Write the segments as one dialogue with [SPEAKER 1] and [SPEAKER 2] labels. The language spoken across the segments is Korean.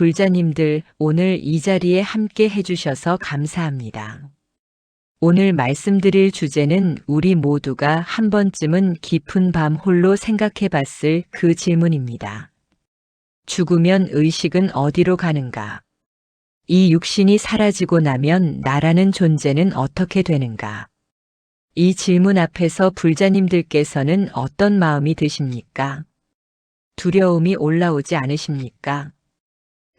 [SPEAKER 1] 불자님들, 오늘 이 자리에 함께 해주셔서 감사합니다. 오늘 말씀드릴 주제는 우리 모두가 한 번쯤은 깊은 밤 홀로 생각해 봤을 그 질문입니다. 죽으면 의식은 어디로 가는가? 이 육신이 사라지고 나면 나라는 존재는 어떻게 되는가? 이 질문 앞에서 불자님들께서는 어떤 마음이 드십니까? 두려움이 올라오지 않으십니까?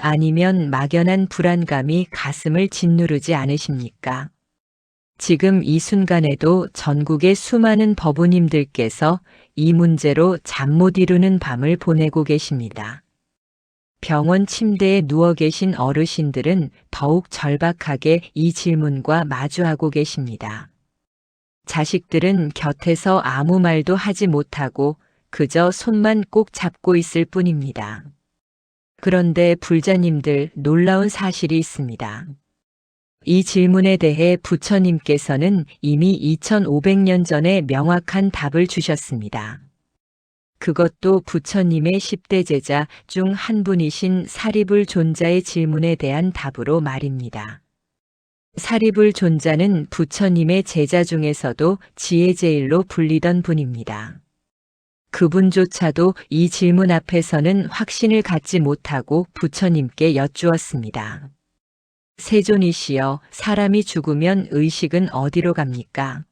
[SPEAKER 1] 아니면 막연한 불안감이 가슴을 짓누르지 않으십니까? 지금 이 순간에도 전국의 수많은 법우님들께서 이 문제로 잠 못 이루는 밤을 보내고 계십니다. 병원 침대에 누워 계신 어르신들은 더욱 절박하게 이 질문과 마주하고 계십니다. 자식들은 곁에서 아무 말도 하지 못하고 그저 손만 꼭 잡고 있을 뿐입니다. 그런데 불자님들, 놀라운 사실이 있습니다. 이 질문에 대해 부처님께서는 이미 2500년 전에 명확한 답을 주셨습니다. 그것도 부처님의 10대 제자 중 한 분이신 사리불 존자의 질문에 대한 답으로 말입니다. 사리불 존자는 부처님의 제자 중에서도 지혜제일로 불리던 분입니다. 그분조차도 이 질문 앞에서는 확신을 갖지 못하고 부처님께 여쭈었습니다. 세존이시여, 사람이 죽으면 의식은 어디로 갑니까?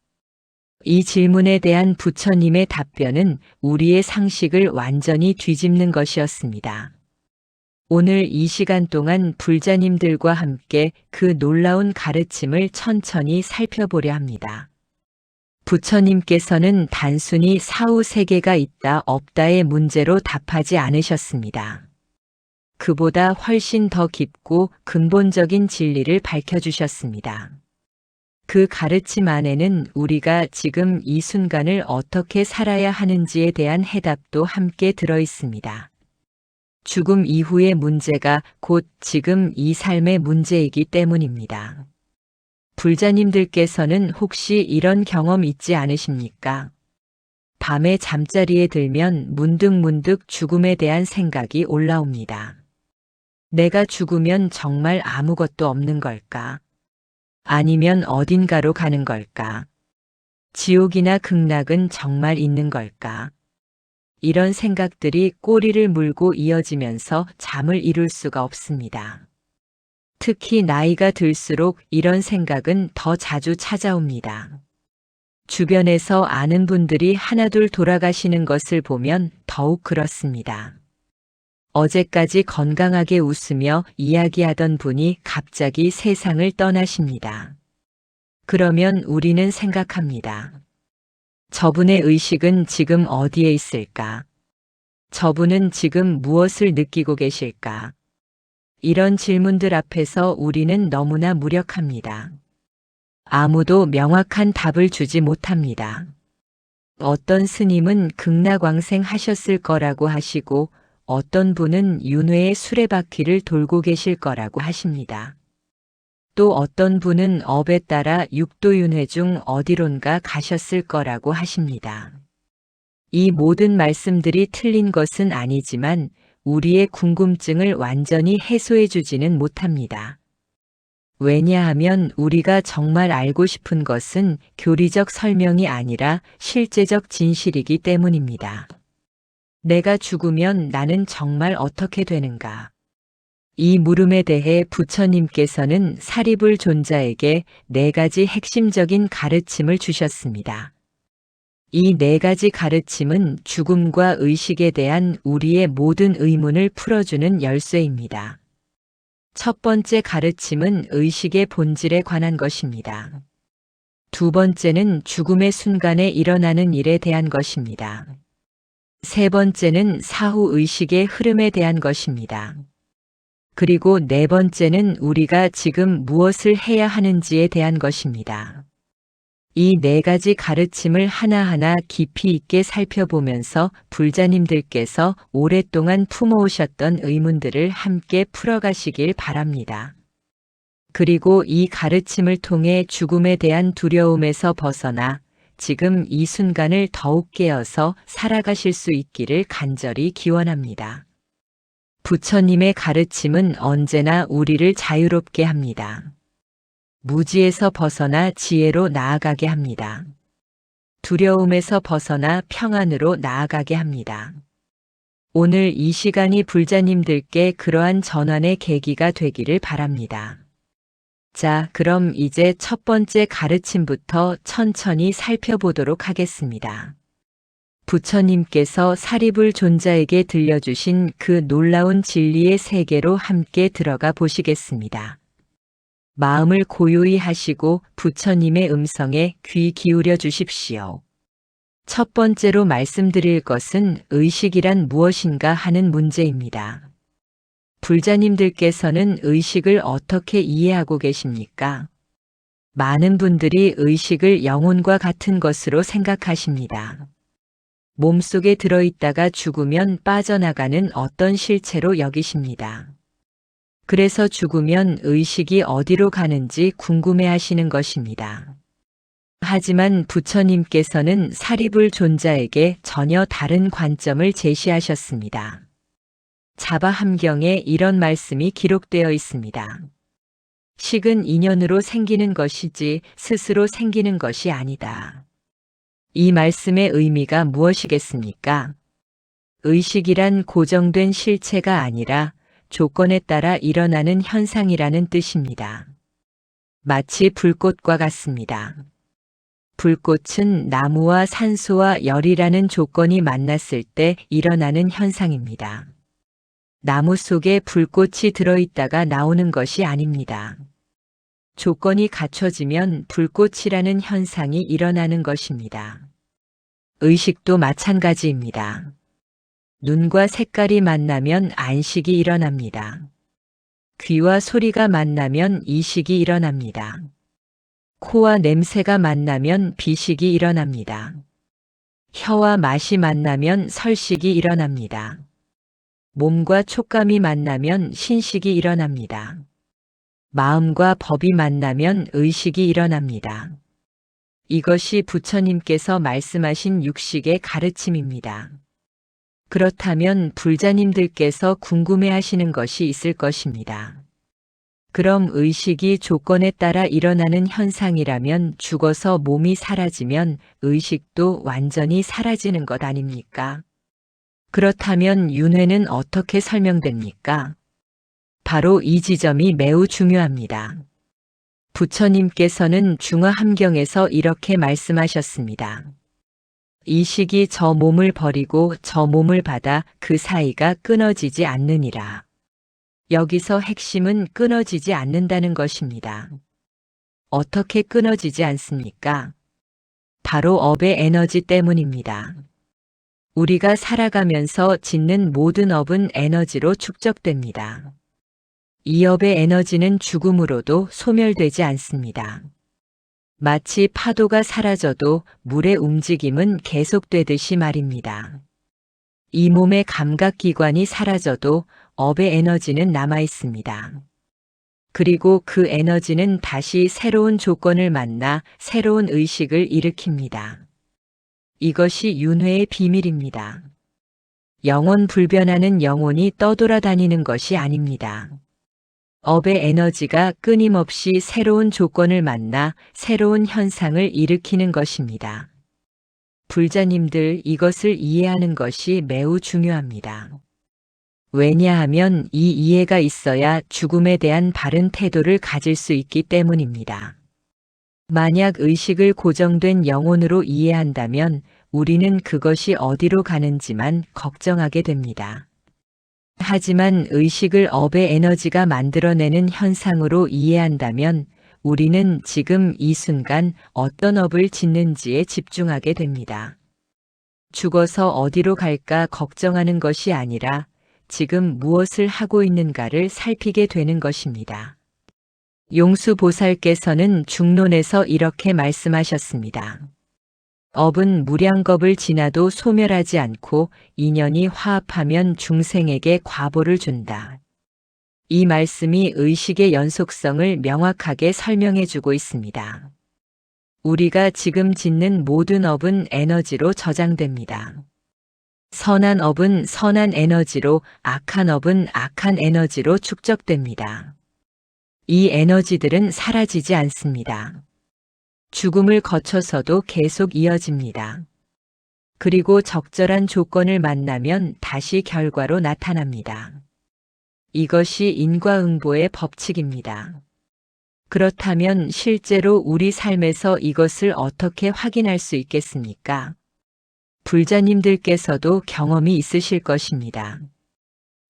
[SPEAKER 1] 이 질문에 대한 부처님의 답변은 우리의 상식을 완전히 뒤집는 것이었습니다. 오늘 이 시간 동안 불자님들과 함께 그 놀라운 가르침을 천천히 살펴보려 합니다. 부처님께서는 단순히 사후 세계가 있다 없다의 문제로 답하지 않으셨습니다. 그보다 훨씬 더 깊고 근본적인 진리를 밝혀주셨습니다. 그 가르침 안에는 우리가 지금 이 순간을 어떻게 살아야 하는지에 대한 해답도 함께 들어 있습니다. 죽음 이후의 문제가 곧 지금 이 삶의 문제이기 때문입니다. 불자님들께서는 혹시 이런 경험 있지 않으십니까? 밤에 잠자리에 들면 문득문득 죽음에 대한 생각이 올라옵니다. 내가 죽으면 정말 아무것도 없는 걸까? 아니면 어딘가로 가는 걸까? 지옥이나 극락은 정말 있는 걸까? 이런 생각들이 꼬리를 물고 이어지면서 잠을 이룰 수가 없습니다. 특히 나이가 들수록 이런 생각은 더 자주 찾아옵니다. 주변에서 아는 분들이 하나둘 돌아가시는 것을 보면 더욱 그렇습니다. 어제까지 건강하게 웃으며 이야기하던 분이 갑자기 세상을 떠나십니다. 그러면 우리는 생각합니다. 저분의 의식은 지금 어디에 있을까? 저분은 지금 무엇을 느끼고 계실까? 이런 질문들 앞에서 우리는 너무나 무력합니다. 아무도 명확한 답을 주지 못합니다. 어떤 스님은 극락왕생 하셨을 거라고 하시고 어떤 분은 윤회의 수레바퀴를 돌고 계실 거라고 하십니다. 또 어떤 분은 업에 따라 육도윤회 중 어디론가 가셨을 거라고 하십니다. 이 모든 말씀들이 틀린 것은 아니지만 우리의 궁금증을 완전히 해소해 주지는 못합니다. 왜냐하면 우리가 정말 알고 싶은 것은 교리적 설명이 아니라 실제적 진실이기 때문입니다. 내가 죽으면 나는 정말 어떻게 되는가? 이 물음에 대해 부처님께서는 사리불 존자에게 4가지 핵심적인 가르침을 주셨습니다. 이 4가지 가르침은 죽음과 의식에 대한 우리의 모든 의문을 풀어주는 열쇠입니다. 첫 번째 가르침은 의식의 본질에 관한 것입니다. 두 번째는 죽음의 순간에 일어나는 일에 대한 것입니다. 세 번째는 사후 의식의 흐름에 대한 것입니다. 그리고 4번째는 우리가 지금 무엇을 해야 하는지에 대한 것입니다. 이 4가지 가르침을 하나하나 깊이 있게 살펴보면서 불자님들께서 오랫동안 품어오셨던 의문들을 함께 풀어가시길 바랍니다. 그리고 이 가르침을 통해 죽음에 대한 두려움에서 벗어나 지금 이 순간을 더욱 깨어서 살아가실 수 있기를 간절히 기원합니다. 부처님의 가르침은 언제나 우리를 자유롭게 합니다. 무지에서 벗어나 지혜로 나아가게 합니다. 두려움에서 벗어나 평안으로 나아가게 합니다. 오늘 이 시간이 불자님들께 그러한 전환의 계기가 되기를 바랍니다. 자, 그럼 이제 첫 번째 가르침부터 천천히 살펴보도록 하겠습니다. 부처님께서 사리불 존자에게 들려주신 그 놀라운 진리의 세계로 함께 들어가 보시겠습니다. 마음을 고요히 하시고 부처님의 음성에 귀 기울여 주십시오. 첫 번째로 말씀드릴 것은 의식이란 무엇인가 하는 문제입니다. 불자님들께서는 의식을 어떻게 이해하고 계십니까? 많은 분들이 의식을 영혼과 같은 것으로 생각하십니다. 몸속에 들어있다가 죽으면 빠져나가는 어떤 실체로 여기십니다. 그래서 죽으면 의식이 어디로 가는지 궁금해 하시는 것입니다. 하지만 부처님께서는 사리불 존자에게 전혀 다른 관점을 제시하셨습니다. 자바함경에 이런 말씀이 기록되어 있습니다. 식은 인연으로 생기는 것이지 스스로 생기는 것이 아니다. 이 말씀의 의미가 무엇이겠습니까? 의식이란 고정된 실체가 아니라 조건에 따라 일어나는 현상이라는 뜻입니다. 마치 불꽃과 같습니다. 불꽃은 나무와 산소와 열이라는 조건이 만났을 때 일어나는 현상입니다. 나무 속에 불꽃이 들어있다가 나오는 것이 아닙니다. 조건이 갖춰지면 불꽃이라는 현상이 일어나는 것입니다. 의식도 마찬가지입니다. 눈과 색깔이 만나면 안식이 일어납니다. 귀와 소리가 만나면 이식이 일어납니다. 코와 냄새가 만나면 비식이 일어납니다. 혀와 맛이 만나면 설식이 일어납니다. 몸과 촉감이 만나면 신식이 일어납니다. 마음과 법이 만나면 의식이 일어납니다. 이것이 부처님께서 말씀하신 육식의 가르침입니다. 그렇다면 불자님들께서 궁금해하시는 것이 있을 것입니다. 그럼 의식이 조건에 따라 일어나는 현상이라면 죽어서 몸이 사라지면 의식도 완전히 사라지는 것 아닙니까? 그렇다면 윤회는 어떻게 설명됩니까? 바로 이 지점이 매우 중요합니다. 부처님께서는 중화함경에서 이렇게 말씀하셨습니다. 이 식이 저 몸을 버리고 저 몸을 받아 그 사이가 끊어지지 않느니라. 여기서 핵심은 끊어지지 않는다는 것입니다. 어떻게 끊어지지 않습니까? 바로 업의 에너지 때문입니다. 우리가 살아가면서 짓는 모든 업은 에너지로 축적됩니다. 이 업의 에너지는 죽음으로도 소멸되지 않습니다. 마치 파도가 사라져도 물의 움직임은 계속되듯이 말입니다. 이 몸의 감각기관이 사라져도 업의 에너지는 남아 있습니다. 그리고 그 에너지는 다시 새로운 조건을 만나 새로운 의식을 일으킵니다. 이것이 윤회의 비밀입니다. 영원 불변하는 영혼이 떠돌아다니는 것이 아닙니다. 업의 에너지가 끊임없이 새로운 조건을 만나 새로운 현상을 일으키는 것입니다. 불자님들, 이것을 이해하는 것이 매우 중요합니다. 왜냐하면 이 이해가 있어야 죽음에 대한 바른 태도를 가질 수 있기 때문입니다. 만약 의식을 고정된 영혼으로 이해한다면 우리는 그것이 어디로 가는지만 걱정하게 됩니다. 하지만 의식을 업의 에너지가 만들어내는 현상으로 이해한다면 우리는 지금 이 순간 어떤 업을 짓는지에 집중하게 됩니다. 죽어서 어디로 갈까 걱정하는 것이 아니라 지금 무엇을 하고 있는가를 살피게 되는 것입니다. 용수보살께서는 중론에서 이렇게 말씀하셨습니다. 업은 무량겁을 지나도 소멸하지 않고 인연이 화합하면 중생에게 과보를 준다. 이 말씀이 의식의 연속성을 명확하게 설명해 주고 있습니다. 우리가 지금 짓는 모든 업은 에너지로 저장됩니다. 선한 업은 선한 에너지로, 악한 업은 악한 에너지로 축적됩니다. 이 에너지들은 사라지지 않습니다. 죽음을 거쳐서도 계속 이어집니다. 그리고 적절한 조건을 만나면 다시 결과로 나타납니다. 이것이 인과응보의 법칙입니다. 그렇다면 실제로 우리 삶에서 이것을 어떻게 확인할 수 있겠습니까? 불자님들께서도 경험이 있으실 것입니다.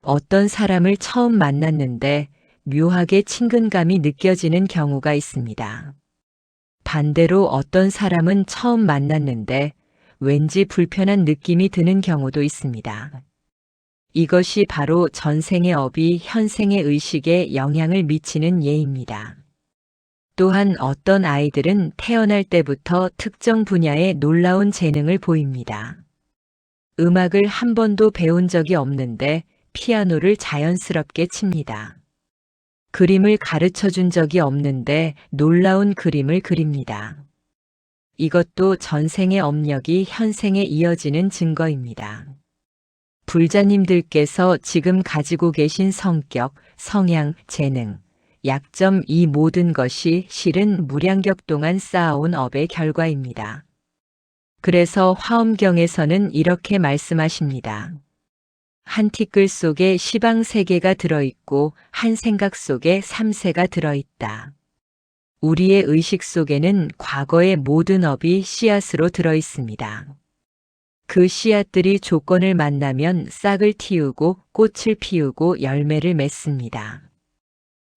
[SPEAKER 1] 어떤 사람을 처음 만났는데 묘하게 친근감이 느껴지는 경우가 있습니다. 반대로 어떤 사람은 처음 만났는데 왠지 불편한 느낌이 드는 경우도 있습니다. 이것이 바로 전생의 업이 현생의 의식에 영향을 미치는 예입니다. 또한 어떤 아이들은 태어날 때부터 특정 분야에 놀라운 재능을 보입니다. 음악을 한 번도 배운 적이 없는데 피아노를 자연스럽게 칩니다. 그림을 가르쳐 준 적이 없는데 놀라운 그림을 그립니다. 이것도 전생의 업력이 현생에 이어지는 증거입니다. 불자님들께서 지금 가지고 계신 성격, 성향, 재능, 약점 이 모든 것이 실은 무량격 동안 쌓아온 업의 결과입니다. 그래서 화엄경에서는 이렇게 말씀하십니다. 한 티끌 속에 시방 3개가 들어있고 한 생각 속에 3세가 들어있다. 우리의 의식 속에는 과거의 모든 업이 씨앗으로 들어있습니다. 그 씨앗들이 조건을 만나면 싹을 틔우고 꽃을 피우고 열매를 맺습니다.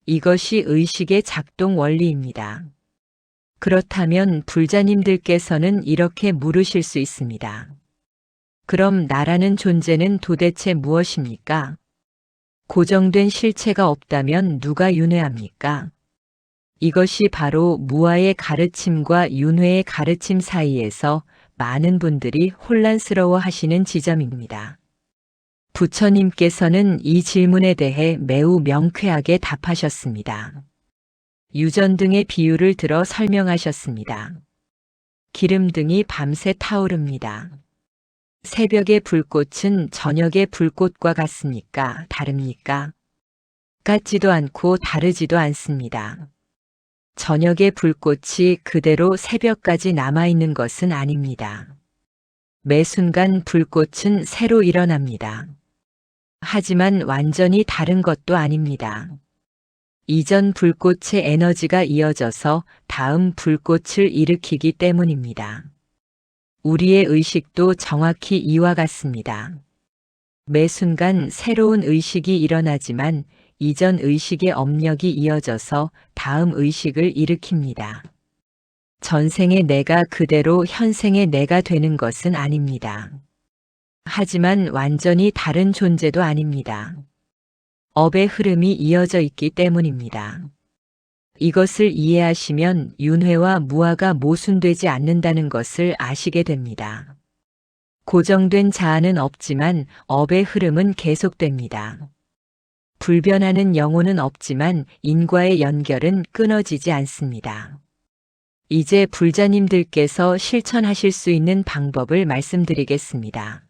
[SPEAKER 1] 이것이 의식의 작동 원리입니다. 그렇다면 불자님들께서는 이렇게 물으실 수 있습니다. 그럼 나라는 존재는 도대체 무엇입니까? 고정된 실체가 없다면 누가 윤회합니까? 이것이 바로 무아의 가르침과 윤회의 가르침 사이에서 많은 분들이 혼란스러워 하시는 지점입니다. 부처님께서는 이 질문에 대해 매우 명쾌하게 답하셨습니다. 유전 등의 비유를 들어 설명하셨습니다. 기름등이 밤새 타오릅니다. 새벽의 불꽃은 저녁의 불꽃과 같습니까? 다릅니까? 같지도 않고 다르지도 않습니다. 저녁의 불꽃이 그대로 새벽까지 남아있는 것은 아닙니다. 매 순간 불꽃은 새로 일어납니다. 하지만 완전히 다른 것도 아닙니다. 이전 불꽃의 에너지가 이어져서 다음 불꽃을 일으키기 때문입니다. 우리의 의식도 정확히 이와 같습니다. 매 순간 새로운 의식이 일어나지만 이전 의식의 업력이 이어져서 다음 의식을 일으킵니다. 전생의 내가 그대로 현생의 내가 되는 것은 아닙니다. 하지만 완전히 다른 존재도 아닙니다. 업의 흐름이 이어져 있기 때문입니다. 이것을 이해하시면 윤회와 무아가 모순되지 않는다는 것을 아시게 됩니다. 고정된 자아는 없지만 업의 흐름은 계속됩니다. 불변하는 영혼은 없지만 인과의 연결은 끊어지지 않습니다. 이제 불자님들께서 실천하실 수 있는 방법을 말씀드리겠습니다.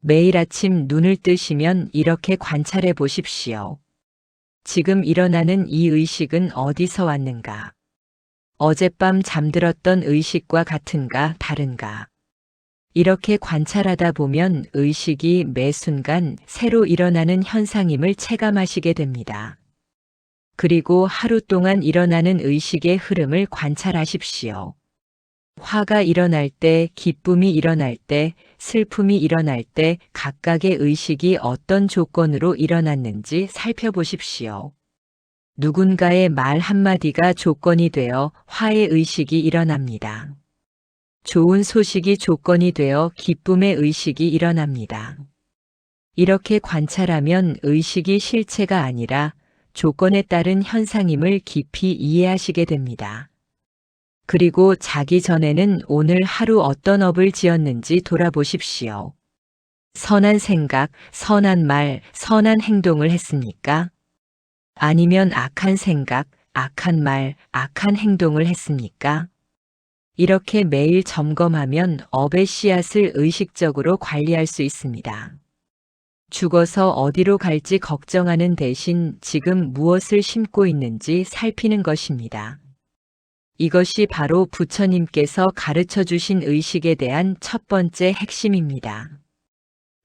[SPEAKER 1] 매일 아침 눈을 뜨시면 이렇게 관찰해 보십시오. 지금 일어나는 이 의식은 어디서 왔는가? 어젯밤 잠들었던 의식과 같은가, 다른가? 이렇게 관찰하다 보면 의식이 매 순간 새로 일어나는 현상임을 체감하시게 됩니다. 그리고 하루 동안 일어나는 의식의 흐름을 관찰하십시오. 화가 일어날 때, 기쁨이 일어날 때, 슬픔이 일어날 때 각각의 의식이 어떤 조건으로 일어났는지 살펴보십시오. 누군가의 말 한마디가 조건이 되어 화의 의식이 일어납니다. 좋은 소식이 조건이 되어 기쁨의 의식이 일어납니다. 이렇게 관찰하면 의식이 실체가 아니라 조건에 따른 현상임을 깊이 이해하시게 됩니다. 그리고 자기 전에는 오늘 하루 어떤 업을 지었는지 돌아보십시오. 선한 생각, 선한 말, 선한 행동을 했습니까? 아니면 악한 생각, 악한 말, 악한 행동을 했습니까? 이렇게 매일 점검하면 업의 씨앗을 의식적으로 관리할 수 있습니다. 죽어서 어디로 갈지 걱정하는 대신 지금 무엇을 심고 있는지 살피는 것입니다. 이것이 바로 부처님께서 가르쳐 주신 의식에 대한 첫 번째 핵심입니다.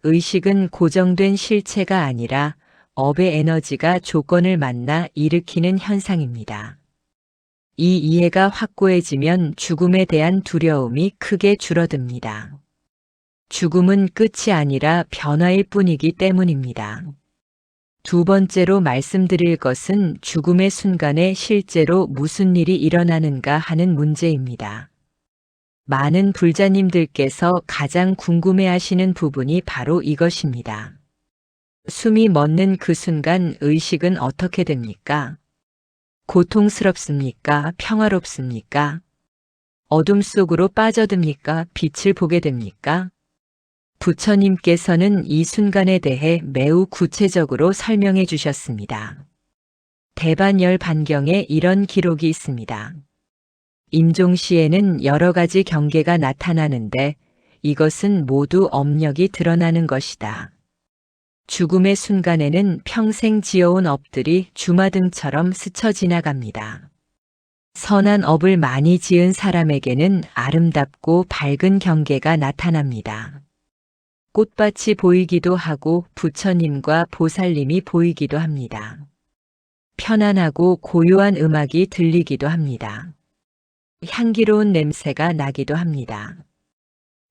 [SPEAKER 1] 의식은 고정된 실체가 아니라 업의 에너지가 조건을 만나 일으키는 현상입니다. 이 이해가 확고해지면 죽음에 대한 두려움이 크게 줄어듭니다. 죽음은 끝이 아니라 변화일 뿐이기 때문입니다. 두 번째로 말씀드릴 것은 죽음의 순간에 실제로 무슨 일이 일어나는가 하는 문제입니다. 많은 불자님들께서 가장 궁금해하시는 부분이 바로 이것입니다. 숨이 멎는 그 순간 의식은 어떻게 됩니까? 고통스럽습니까? 평화롭습니까? 어둠 속으로 빠져듭니까? 빛을 보게 됩니까? 부처님께서는 이 순간에 대해 매우 구체적으로 설명해 주셨습니다. 대반열 반경에 이런 기록이 있습니다. 임종시에는 여러 가지 경계가 나타나는데 이것은 모두 업력이 드러나는 것이다. 죽음의 순간에는 평생 지어온 업들이 주마등처럼 스쳐 지나갑니다. 선한 업을 많이 지은 사람에게는 아름답고 밝은 경계가 나타납니다. 꽃밭이 보이기도 하고 부처님과 보살님이 보이기도 합니다. 편안하고 고요한 음악이 들리기도 합니다. 향기로운 냄새가 나기도 합니다.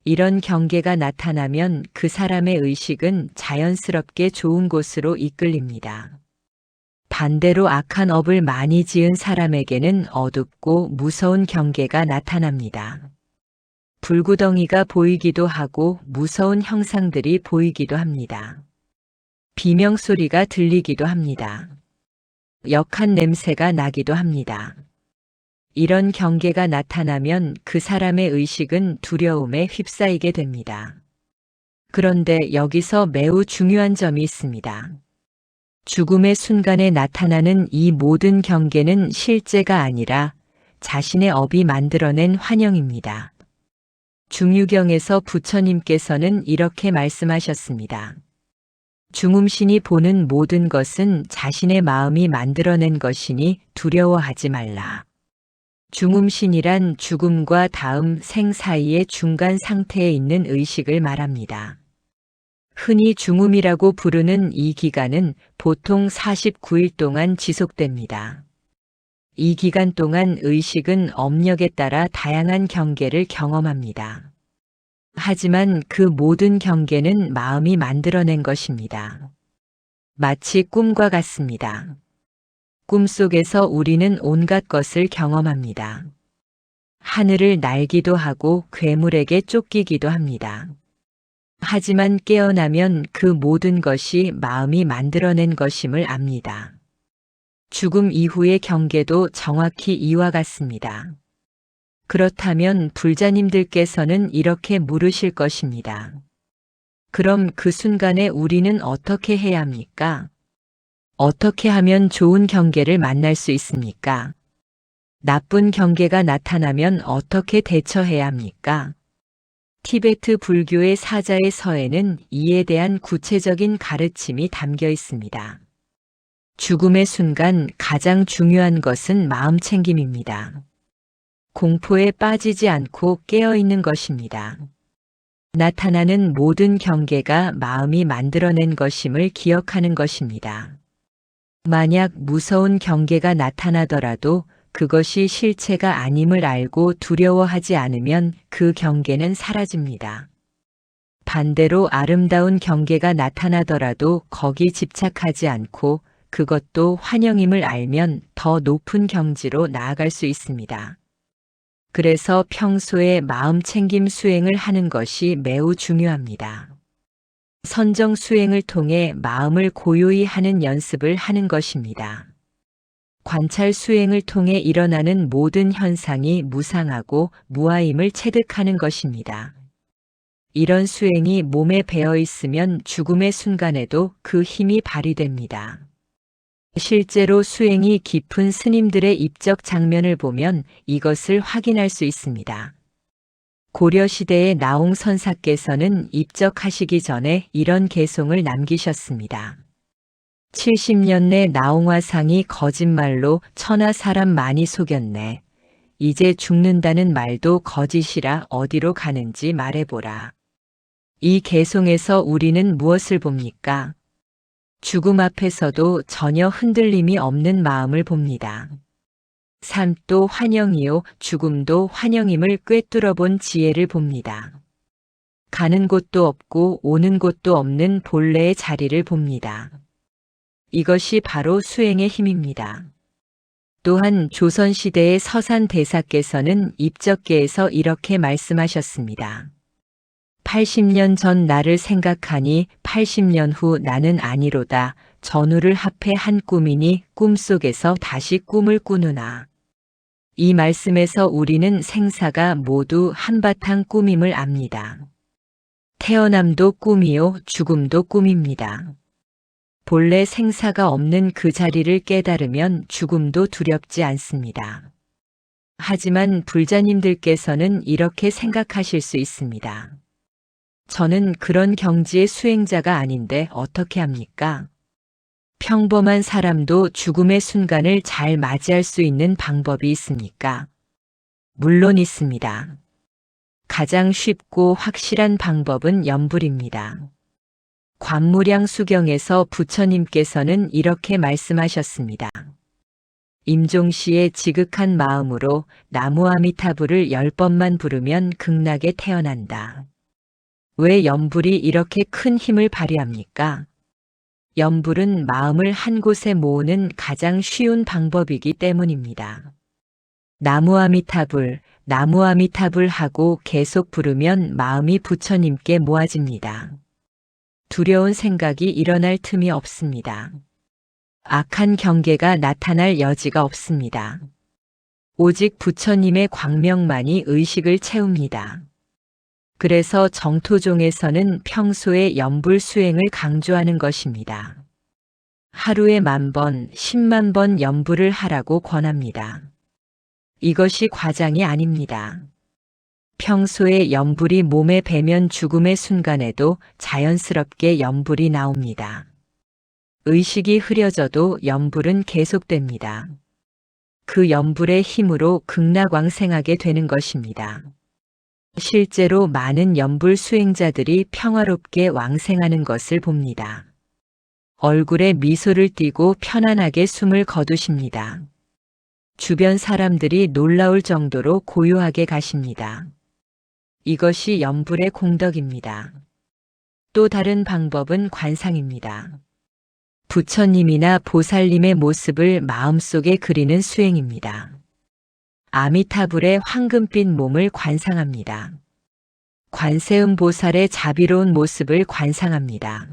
[SPEAKER 1] 이런 경계가 나타나면 그 사람의 의식은 자연스럽게 좋은 곳으로 이끌립니다. 반대로 악한 업을 많이 지은 사람에게는 어둡고 무서운 경계가 나타납니다. 불구덩이가 보이기도 하고 무서운 형상들이 보이기도 합니다. 비명소리가 들리기도 합니다. 역한 냄새가 나기도 합니다. 이런 경계가 나타나면 그 사람의 의식은 두려움에 휩싸이게 됩니다. 그런데 여기서 매우 중요한 점이 있습니다. 죽음의 순간에 나타나는 이 모든 경계는 실제가 아니라 자신의 업이 만들어낸 환영입니다. 중유경에서 부처님께서는 이렇게 말씀하셨습니다. 중음신이 보는 모든 것은 자신의 마음이 만들어낸 것이니 두려워하지 말라. 중음신이란 죽음과 다음 생 사이의 중간 상태에 있는 의식을 말합니다. 흔히 중음이라고 부르는 이 기간은 보통 49일 동안 지속됩니다. 이 기간 동안 의식은 업력에 따라 다양한 경계를 경험합니다. 하지만 그 모든 경계는 마음이 만들어낸 것입니다. 마치 꿈과 같습니다. 꿈속에서 우리는 온갖 것을 경험합니다. 하늘을 날기도 하고 괴물에게 쫓기기도 합니다. 하지만 깨어나면 그 모든 것이 마음이 만들어낸 것임을 압니다. 죽음 이후의 경계도 정확히 이와 같습니다. 그렇다면 불자님들께서는 이렇게 물으실 것입니다. 그럼 그 순간에 우리는 어떻게 해야 합니까? 어떻게 하면 좋은 경계를 만날 수 있습니까? 나쁜 경계가 나타나면 어떻게 대처해야 합니까? 티베트 불교의 사자의 서에는 이에 대한 구체적인 가르침이 담겨 있습니다. 죽음의 순간 가장 중요한 것은 마음 챙김입니다. 공포에 빠지지 않고 깨어있는 것입니다. 나타나는 모든 경계가 마음이 만들어낸 것임을 기억하는 것입니다. 만약 무서운 경계가 나타나더라도 그것이 실체가 아님을 알고 두려워하지 않으면 그 경계는 사라집니다. 반대로 아름다운 경계가 나타나더라도 거기 집착하지 않고 그것도 환영임을 알면 더 높은 경지로 나아갈 수 있습니다. 그래서 평소에 마음 챙김 수행을 하는 것이 매우 중요합니다. 선정 수행을 통해 마음을 고요히 하는 연습을 하는 것입니다. 관찰 수행을 통해 일어나는 모든 현상이 무상하고 무아임을 체득하는 것입니다. 이런 수행이 몸에 배어 있으면 죽음의 순간에도 그 힘이 발휘됩니다. 실제로 수행이 깊은 스님들의 입적 장면을 보면 이것을 확인할 수 있습니다. 고려시대의 나홍 선사께서는 입적하시기 전에 이런 개송을 남기셨습니다. 70년 내 나홍화상이 거짓말로 천하 사람 많이 속였네. 이제 죽는다는 말도 거짓이라 어디로 가는지 말해보라. 이 개송에서 우리는 무엇을 봅니까? 죽음 앞에서도 전혀 흔들림이 없는 마음을 봅니다. 삶도 환영이요 죽음도 환영임을 꿰뚫어 본 지혜를 봅니다. 가는 곳도 없고 오는 곳도 없는 본래의 자리를 봅니다. 이것이 바로 수행의 힘입니다. 또한 조선시대의 서산대사께서는 입적계에서 이렇게 말씀하셨습니다. 80년 전 나를 생각하니 80년 후 나는 아니로다. 전후를 합해 한 꿈이니 꿈속에서 다시 꿈을 꾸누나. 이 말씀에서 우리는 생사가 모두 한바탕 꿈임을 압니다. 태어남도 꿈이요 죽음도 꿈입니다. 본래 생사가 없는 그 자리를 깨달으면 죽음도 두렵지 않습니다. 하지만 불자님들께서는 이렇게 생각하실 수 있습니다. 저는 그런 경지의 수행자가 아닌데 어떻게 합니까? 평범한 사람도 죽음의 순간을 잘 맞이할 수 있는 방법이 있습니까? 물론 있습니다. 가장 쉽고 확실한 방법은 염불입니다. 관무량 수경에서 부처님께서는 이렇게 말씀하셨습니다. 임종시의 지극한 마음으로 나무 아미타불을 10번만 부르면 극락에 태어난다. 왜 염불이 이렇게 큰 힘을 발휘합니까? 염불은 마음을 한 곳에 모으는 가장 쉬운 방법이기 때문입니다. 나무 아미타불, 나무 아미타불 하고 계속 부르면 마음이 부처님께 모아집니다. 두려운 생각이 일어날 틈이 없습니다. 악한 경계가 나타날 여지가 없습니다. 오직 부처님의 광명만이 의식을 채웁니다. 그래서 정토종에서는 평소에 염불 수행을 강조하는 것입니다. 하루에 10,000번, 100,000번 염불을 하라고 권합니다. 이것이 과장이 아닙니다. 평소에 염불이 몸에 배면 죽음의 순간에도 자연스럽게 염불이 나옵니다. 의식이 흐려져도 염불은 계속됩니다. 그 염불의 힘으로 극락왕생하게 되는 것입니다. 실제로 많은 염불 수행자들이 평화롭게 왕생하는 것을 봅니다. 얼굴에 미소를 띠고 편안하게 숨을 거두십니다. 주변 사람들이 놀라울 정도로 고요하게 가십니다. 이것이 염불의 공덕입니다. 또 다른 방법은 관상입니다. 부처님이나 보살님의 모습을 마음속에 그리는 수행입니다. 아미타불의 황금빛 몸을 관상합니다. 관세음 보살의 자비로운 모습을 관상합니다.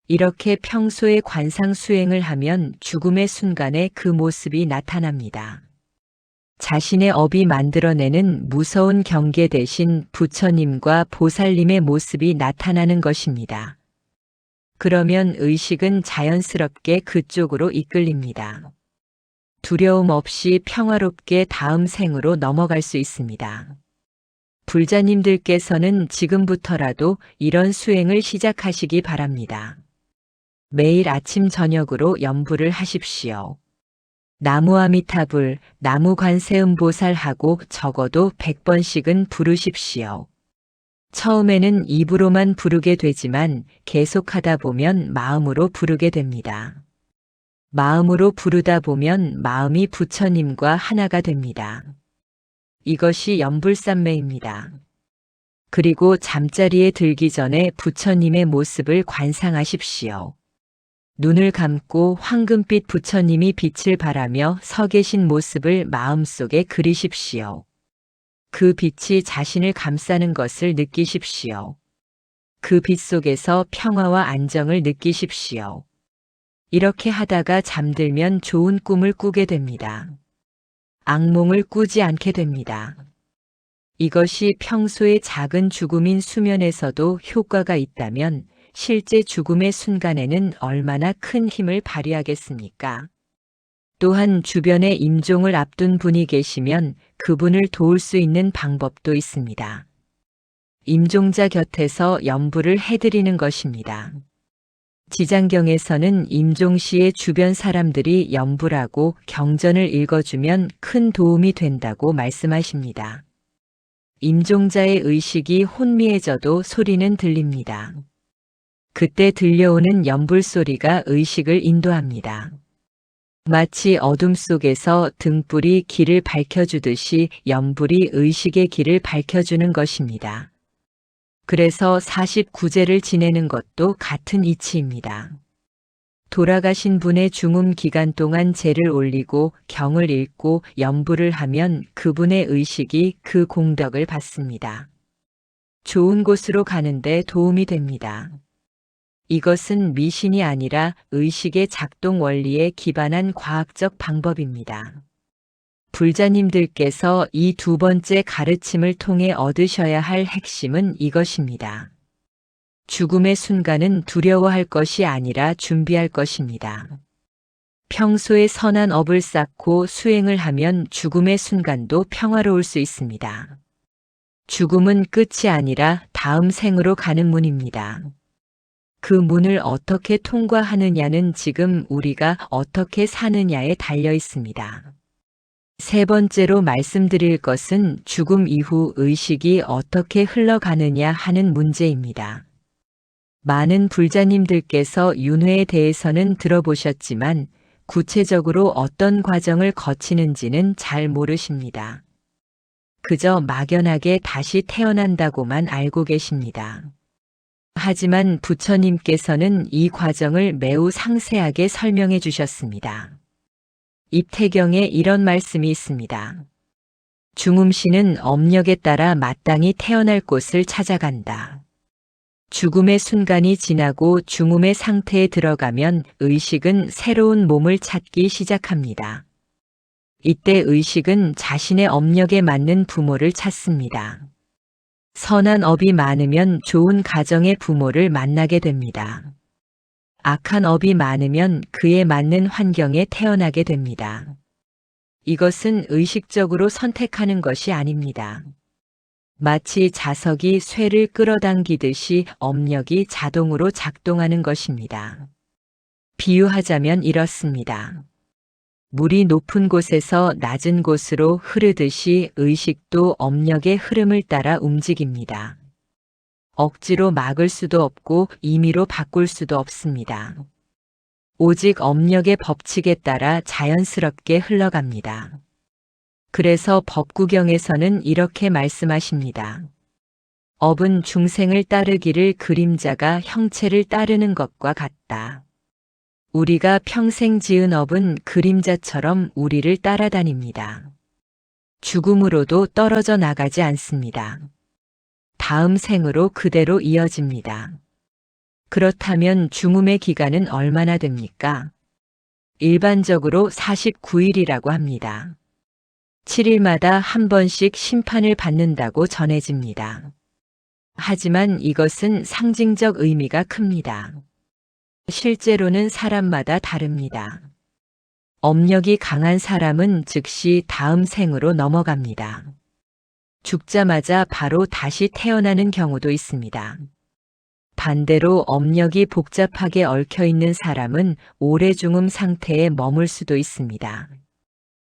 [SPEAKER 1] 이렇게 평소에 관상 수행을 하면 죽음의 순간에 그 모습이 나타납니다. 자신의 업이 만들어내는 무서운 경계 대신 부처님과 보살님의 모습이 나타나는 것입니다. 그러면 의식은 자연스럽게 그쪽으로 이끌립니다. 두려움 없이 평화롭게 다음 생으로 넘어갈 수 있습니다. 불자님들께서는 지금부터라도 이런 수행을 시작하시기 바랍니다. 매일 아침 저녁으로 염불을 하십시오. 나무 아미타불, 나무 관세음 보살하고 적어도 100번씩은 부르십시오. 처음에는 입으로만 부르게 되지만 계속하다 보면 마음으로 부르게 됩니다. 마음으로 부르다 보면 마음이 부처님과 하나가 됩니다. 이것이 염불삼매입니다. 그리고 잠자리에 들기 전에 부처님의 모습을 관상하십시오. 눈을 감고 황금빛 부처님이 빛을 발하며 서 계신 모습을 마음속에 그리십시오. 그 빛이 자신을 감싸는 것을 느끼십시오. 그 빛 속에서 평화와 안정을 느끼십시오. 이렇게 하다가 잠들면 좋은 꿈을 꾸게 됩니다. 악몽을 꾸지 않게 됩니다. 이것이 평소에 작은 죽음인 수면에서도 효과가 있다면 실제 죽음의 순간에는 얼마나 큰 힘을 발휘하겠습니까? 또한 주변에 임종을 앞둔 분이 계시면 그분을 도울 수 있는 방법도 있습니다. 임종자 곁에서 염불을 해드리는 것입니다. 지장경에서는 임종 시에 주변 사람들이 염불하고 경전을 읽어주면 큰 도움이 된다고 말씀하십니다. 임종자의 의식이 혼미해져도 소리는 들립니다. 그때 들려오는 염불 소리가 의식을 인도합니다. 마치 어둠 속에서 등불이 길을 밝혀주듯이 염불이 의식의 길을 밝혀주는 것입니다. 그래서 49제를 지내는 것도 같은 이치입니다. 돌아가신 분의 중음 기간 동안 제를 올리고 경을 읽고 염불을 하면 그분의 의식이 그 공덕을 받습니다. 좋은 곳으로 가는데 도움이 됩니다. 이것은 미신이 아니라 의식의 작동 원리에 기반한 과학적 방법입니다. 불자님들께서 이 두 번째 가르침을 통해 얻으셔야 할 핵심은 이것입니다. 죽음의 순간은 두려워할 것이 아니라 준비할 것입니다. 평소에 선한 업을 쌓고 수행을 하면 죽음의 순간도 평화로울 수 있습니다. 죽음은 끝이 아니라 다음 생으로 가는 문입니다. 그 문을 어떻게 통과하느냐는 지금 우리가 어떻게 사느냐에 달려 있습니다. 세 번째로 말씀드릴 것은 죽음 이후 의식이 어떻게 흘러가느냐 하는 문제입니다. 많은 불자님들께서 윤회에 대해서는 들어보셨지만 구체적으로 어떤 과정을 거치는지는 잘 모르십니다. 그저 막연하게 다시 태어난다고만 알고 계십니다. 하지만 부처님께서는 이 과정을 매우 상세하게 설명해 주셨습니다. 입태경에 이런 말씀이 있습니다. 중음신은 업력에 따라 마땅히 태어날 곳을 찾아간다. 죽음의 순간이 지나고 중음의 상태에 들어가면 의식은 새로운 몸을 찾기 시작합니다. 이때 의식은 자신의 업력에 맞는 부모를 찾습니다. 선한 업이 많으면 좋은 가정의 부모를 만나게 됩니다. 악한 업이 많으면 그에 맞는 환경에 태어나게 됩니다. 이것은 의식적으로 선택하는 것이 아닙니다. 마치 자석이 쇠를 끌어당기듯이 업력이 자동으로 작동하는 것입니다. 비유하자면 이렇습니다. 물이 높은 곳에서 낮은 곳으로 흐르듯이 의식도 업력의 흐름을 따라 움직입니다. 억지로 막을 수도 없고 임의로 바꿀 수도 없습니다. 오직 업력의 법칙에 따라 자연스럽게 흘러갑니다. 그래서 법구경에서는 이렇게 말씀하십니다. 업은 중생을 따르기를 그림자가 형체를 따르는 것과 같다. 우리가 평생 지은 업은 그림자처럼 우리를 따라다닙니다. 죽음으로도 떨어져 나가지 않습니다. 다음 생으로 그대로 이어집니다. 그렇다면 중음의 기간은 얼마나 됩니까? 일반적으로 49일이라고 합니다. 7일마다 한 번씩 심판을 받는다고 전해집니다. 하지만 이것은 상징적 의미가 큽니다. 실제로는 사람마다 다릅니다. 업력이 강한 사람은 즉시 다음 생으로 넘어갑니다. 죽자마자 바로 다시 태어나는 경우도 있습니다. 반대로 업력이 복잡하게 얽혀있는 사람은 오래 중음 상태에 머물 수도 있습니다.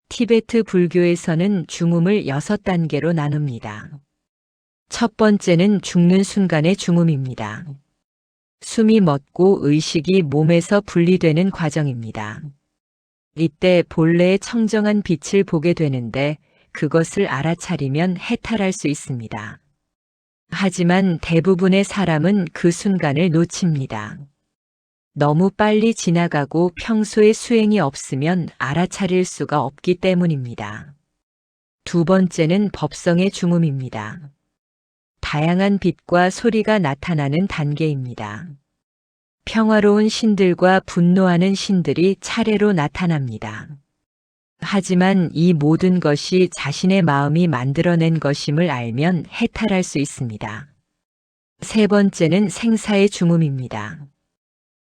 [SPEAKER 1] 티베트 불교에서는 중음을 6단계로 나눕니다. 첫 번째는 죽는 순간의 중음입니다. 숨이 멎고 의식이 몸에서 분리되는 과정입니다. 이때 본래의 청정한 빛을 보게 되는데 그것을 알아차리면 해탈할 수 있습니다. 하지만 대부분의 사람은 그 순간을 놓칩니다. 너무 빨리 지나가고 평소에 수행이 없으면 알아차릴 수가 없기 때문입니다. 두 번째는 법성의 중음입니다. 다양한 빛과 소리가 나타나는 단계입니다. 평화로운 신들과 분노하는 신들이 차례로 나타납니다. 하지만 이 모든 것이 자신의 마음이 만들어낸 것임을 알면 해탈할 수 있습니다. 세 번째는 생사의 중음입니다.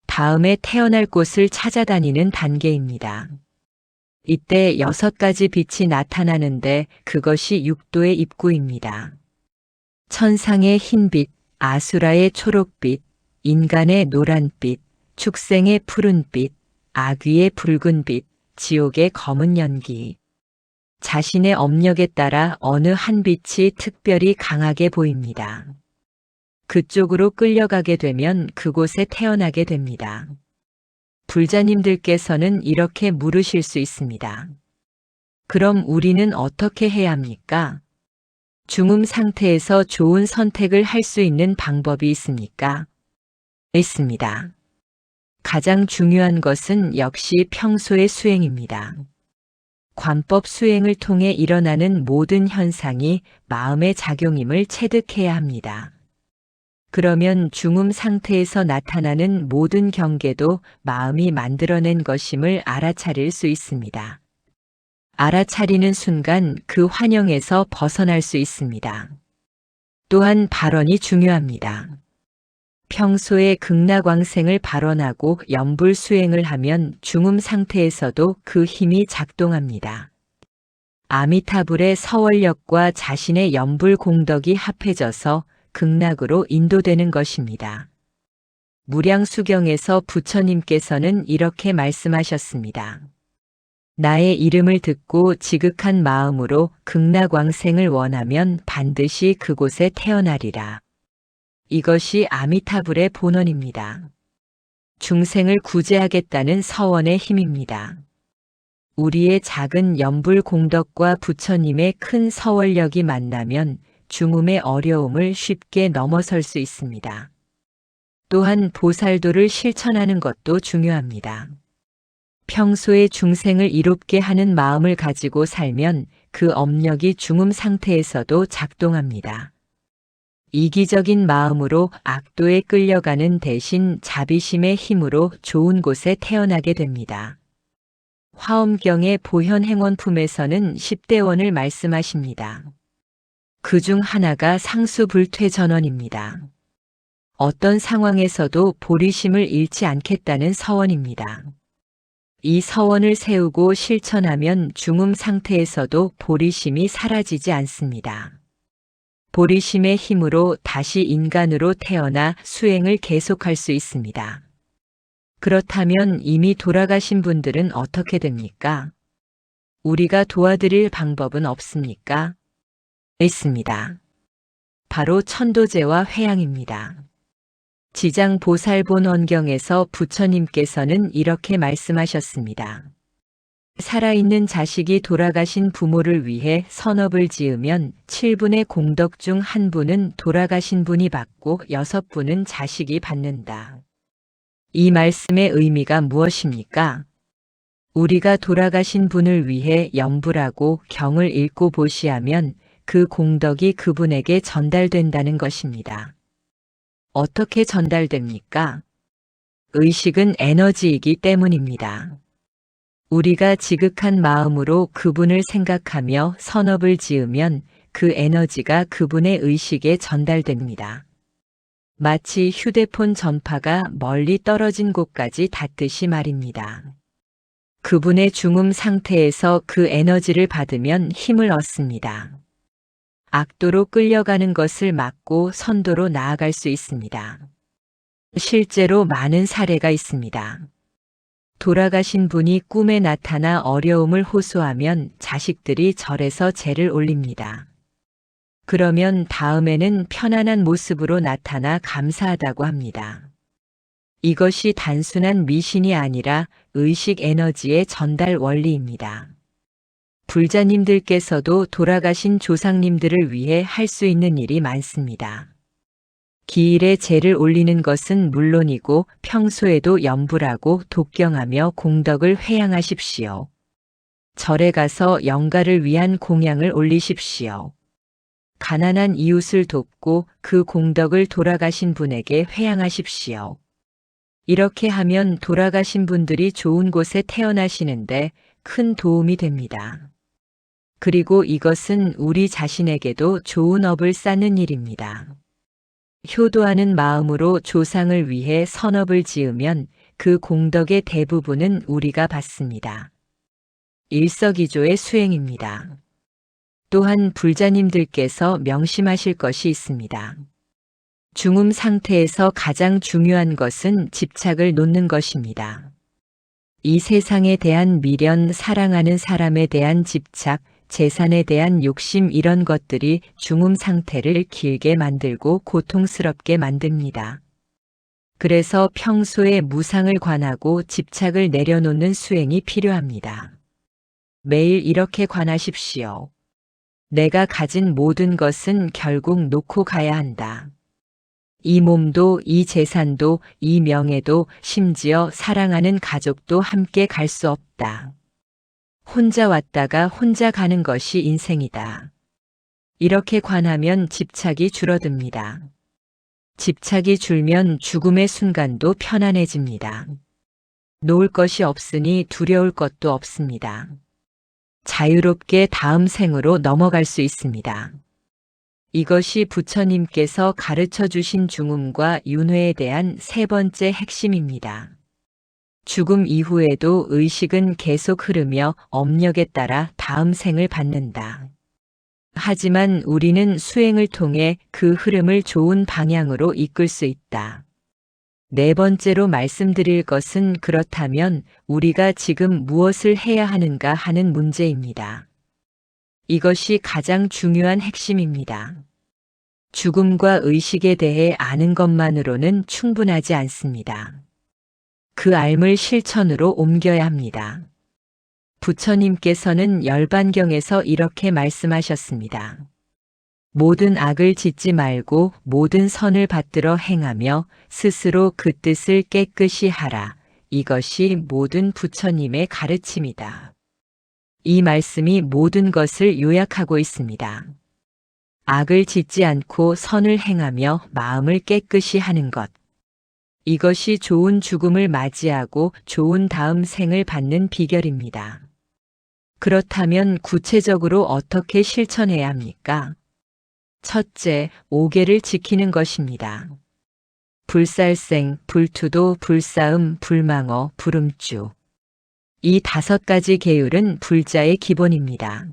[SPEAKER 1] 다음에 태어날 곳을 찾아다니는 단계입니다. 이때 6가지 빛이 나타나는데 그것이 육도의 입구입니다. 천상의 흰빛, 아수라의 초록빛, 인간의 노란빛, 축생의 푸른빛, 아귀의 붉은빛, 지옥의 검은 연기. 자신의 업력에 따라 어느 한 빛이 특별히 강하게 보입니다. 그쪽으로 끌려가게 되면 그곳에 태어나게 됩니다. 불자님들께서는 이렇게 물으실 수 있습니다. 그럼 우리는 어떻게 해야 합니까? 중음 상태에서 좋은 선택을 할 수 있는 방법이 있습니까? 있습니다. 가장 중요한 것은 역시 평소의 수행입니다. 관법 수행을 통해 일어나는 모든 현상이 마음의 작용임을 체득해야 합니다. 그러면 중음 상태에서 나타나는 모든 경계도 마음이 만들어낸 것임을 알아차릴 수 있습니다. 알아차리는 순간 그 환영에서 벗어날 수 있습니다. 또한 발언이 중요합니다. 평소에 극락왕생을 발언하고 염불 수행을 하면 중음 상태에서도 그 힘이 작동합니다. 아미타불의 서원력과 자신의 염불 공덕이 합해져서 극락으로 인도되는 것입니다. 무량수경에서 부처님께서는 이렇게 말씀하셨습니다. 나의 이름을 듣고 지극한 마음으로 극락왕생을 원하면 반드시 그곳에 태어나리라. 이것이 아미타불의 본원입니다. 중생을 구제하겠다는 서원의 힘입니다. 우리의 작은 염불 공덕과 부처님의 큰 서원력이 만나면 중음의 어려움을 쉽게 넘어설 수 있습니다. 또한 보살도를 실천하는 것도 중요합니다. 평소에 중생을 이롭게 하는 마음을 가지고 살면 그 업력이 중음 상태에서도 작동합니다. 이기적인 마음으로 악도에 끌려가는 대신 자비심의 힘으로 좋은 곳에 태어나게 됩니다. 화엄경의 보현행원품에서는 10대원을 말씀하십니다. 그 중 하나가 상수불퇴전원입니다. 어떤 상황에서도 보리심을 잃지 않겠다는 서원입니다. 이 서원을 세우고 실천하면 중음 상태에서도 보리심이 사라지지 않습니다. 보리심의 힘으로 다시 인간으로 태어나 수행을 계속할 수 있습니다. 그렇다면 이미 돌아가신 분들은 어떻게 됩니까? 우리가 도와드릴 방법은 없습니까? 있습니다. 바로 천도제와 회양입니다. 지장보살본원경에서 부처님께서는 이렇게 말씀하셨습니다. 살아있는 자식이 돌아가신 부모를 위해 선업을 지으면 7분의 공덕 중 1분은 돌아가신 분이 받고 6분은 자식이 받는다. 이 말씀의 의미가 무엇입니까? 우리가 돌아가신 분을 위해 염불하고 경을 읽고 보시하면 그 공덕이 그분에게 전달된다는 것입니다. 어떻게 전달됩니까? 의식은 에너지이기 때문입니다. 우리가 지극한 마음으로 그분을 생각하며 선업을 지으면 그 에너지가 그분의 의식에 전달됩니다. 마치 휴대폰 전파가 멀리 떨어진 곳까지 닿듯이 말입니다. 그분의 중음 상태에서 그 에너지를 받으면 힘을 얻습니다. 악도로 끌려가는 것을 막고 선도로 나아갈 수 있습니다. 실제로 많은 사례가 있습니다. 돌아가신 분이 꿈에 나타나 어려움을 호소하면 자식들이 절에서 제를 올립니다. 그러면 다음에는 편안한 모습으로 나타나 감사하다고 합니다. 이것이 단순한 미신이 아니라 의식 에너지의 전달 원리입니다. 불자님들께서도 돌아가신 조상님들을 위해 할 수 있는 일이 많습니다. 기일에 제를 올리는 것은 물론이고 평소에도 염불하고 독경하며 공덕을 회양하십시오. 절에 가서 영가를 위한 공양을 올리십시오. 가난한 이웃을 돕고 그 공덕을 돌아가신 분에게 회양하십시오. 이렇게 하면 돌아가신 분들이 좋은 곳에 태어나시는데 큰 도움이 됩니다. 그리고 이것은 우리 자신에게도 좋은 업을 쌓는 일입니다. 효도하는 마음으로 조상을 위해 선업을 지으면 그 공덕의 대부분은 우리가 받습니다. 일석이조의 수행입니다. 또한 불자님들께서 명심하실 것이 있습니다. 중음 상태에서 가장 중요한 것은 집착을 놓는 것입니다. 이 세상에 대한 미련, 사랑하는 사람에 대한 집착, 재산에 대한 욕심 이런 것들이 중음 상태를 길게 만들고 고통스럽게 만듭니다. 그래서 평소에 무상을 관하고 집착을 내려놓는 수행이 필요합니다. 매일 이렇게 관하십시오. 내가 가진 모든 것은 결국 놓고 가야 한다. 이 몸도, 이 재산도, 이 명예도, 심지어 사랑하는 가족도 함께 갈 수 없다. 혼자 왔다가 혼자 가는 것이 인생이다. 이렇게 관하면 집착이 줄어듭니다. 집착이 줄면 죽음의 순간도 편안해집니다. 놓을 것이 없으니 두려울 것도 없습니다. 자유롭게 다음 생으로 넘어갈 수 있습니다. 이것이 부처님께서 가르쳐 주신 중음과 윤회에 대한 세 번째 핵심입니다. 죽음 이후에도 의식은 계속 흐르며 업력에 따라 다음 생을 받는다. 하지만 우리는 수행을 통해 그 흐름을 좋은 방향으로 이끌 수 있다. 네 번째로 말씀드릴 것은 그렇다면 우리가 지금 무엇을 해야 하는가 하는 문제입니다. 이것이 가장 중요한 핵심입니다. 죽음과 의식에 대해 아는 것만으로는 충분하지 않습니다. 그 알을 실천으로 옮겨야 합니다. 부처님께서는 열반경에서 이렇게 말씀하셨습니다. 모든 악을 짓지 말고 모든 선을 받들어 행하며 스스로 그 뜻을 깨끗이 하라. 이것이 모든 부처님의 가르침이다. 이 말씀이 모든 것을 요약하고 있습니다. 악을 짓지 않고 선을 행하며 마음을 깨끗이 하는 것. 이것이 좋은 죽음을 맞이하고 좋은 다음 생을 받는 비결입니다. 그렇다면 구체적으로 어떻게 실천해야 합니까? 첫째, 5계를 지키는 것입니다. 불살생, 불투도, 불사음, 불망어, 불음주. 이 5가지 계율은 불자의 기본입니다.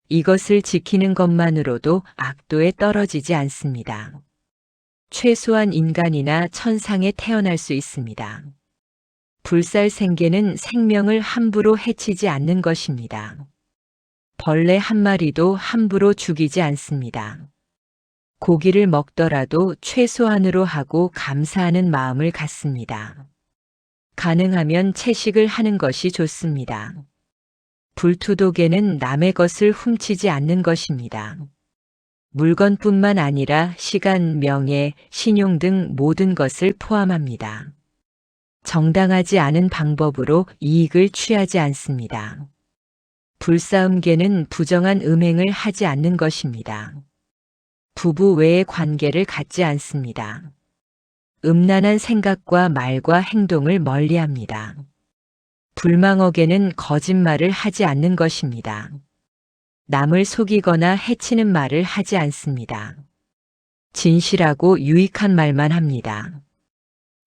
[SPEAKER 1] 이것을 지키는 것만으로도 악도에 떨어지지 않습니다. 최소한 인간이나 천상에 태어날 수 있습니다. 불살생계는 생명을 함부로 해치지 않는 것입니다. 벌레 한 마리도 함부로 죽이지 않습니다. 고기를 먹더라도 최소한으로 하고 감사하는 마음을 갖습니다. 가능하면 채식을 하는 것이 좋습니다. 불투독에는 남의 것을 훔치지 않는 것입니다. 물건뿐만 아니라 시간, 명예, 신용 등 모든 것을 포함합니다. 정당하지 않은 방법으로 이익을 취하지 않습니다. 불싸움계는 부정한 음행을 하지 않는 것입니다. 부부 외의 관계를 갖지 않습니다. 음란한 생각과 말과 행동을 멀리합니다. 불망어계는 거짓말을 하지 않는 것입니다. 남을 속이거나 해치는 말을 하지 않습니다. 진실하고 유익한 말만 합니다.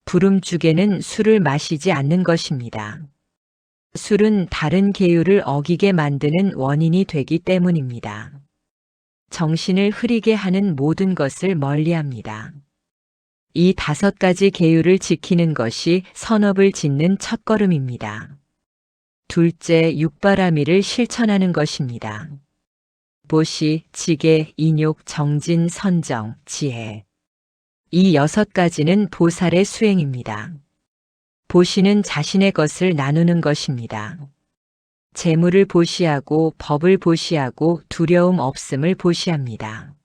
[SPEAKER 1] 불음주계는 술을 마시지 않는 것입니다. 술은 다른 계율을 어기게 만드는 원인이 되기 때문입니다. 정신을 흐리게 하는 모든 것을 멀리합니다. 이 5가지 계율을 지키는 것이 선업을 짓는 첫걸음입니다. 둘째, 육바라밀을 실천하는 것입니다. 보시, 지계, 인욕, 정진, 선정, 지혜. 이 6가지는 보살의 수행입니다. 보시는 자신의 것을 나누는 것입니다. 재물을 보시하고 법을 보시하고 두려움 없음을 보시합니다.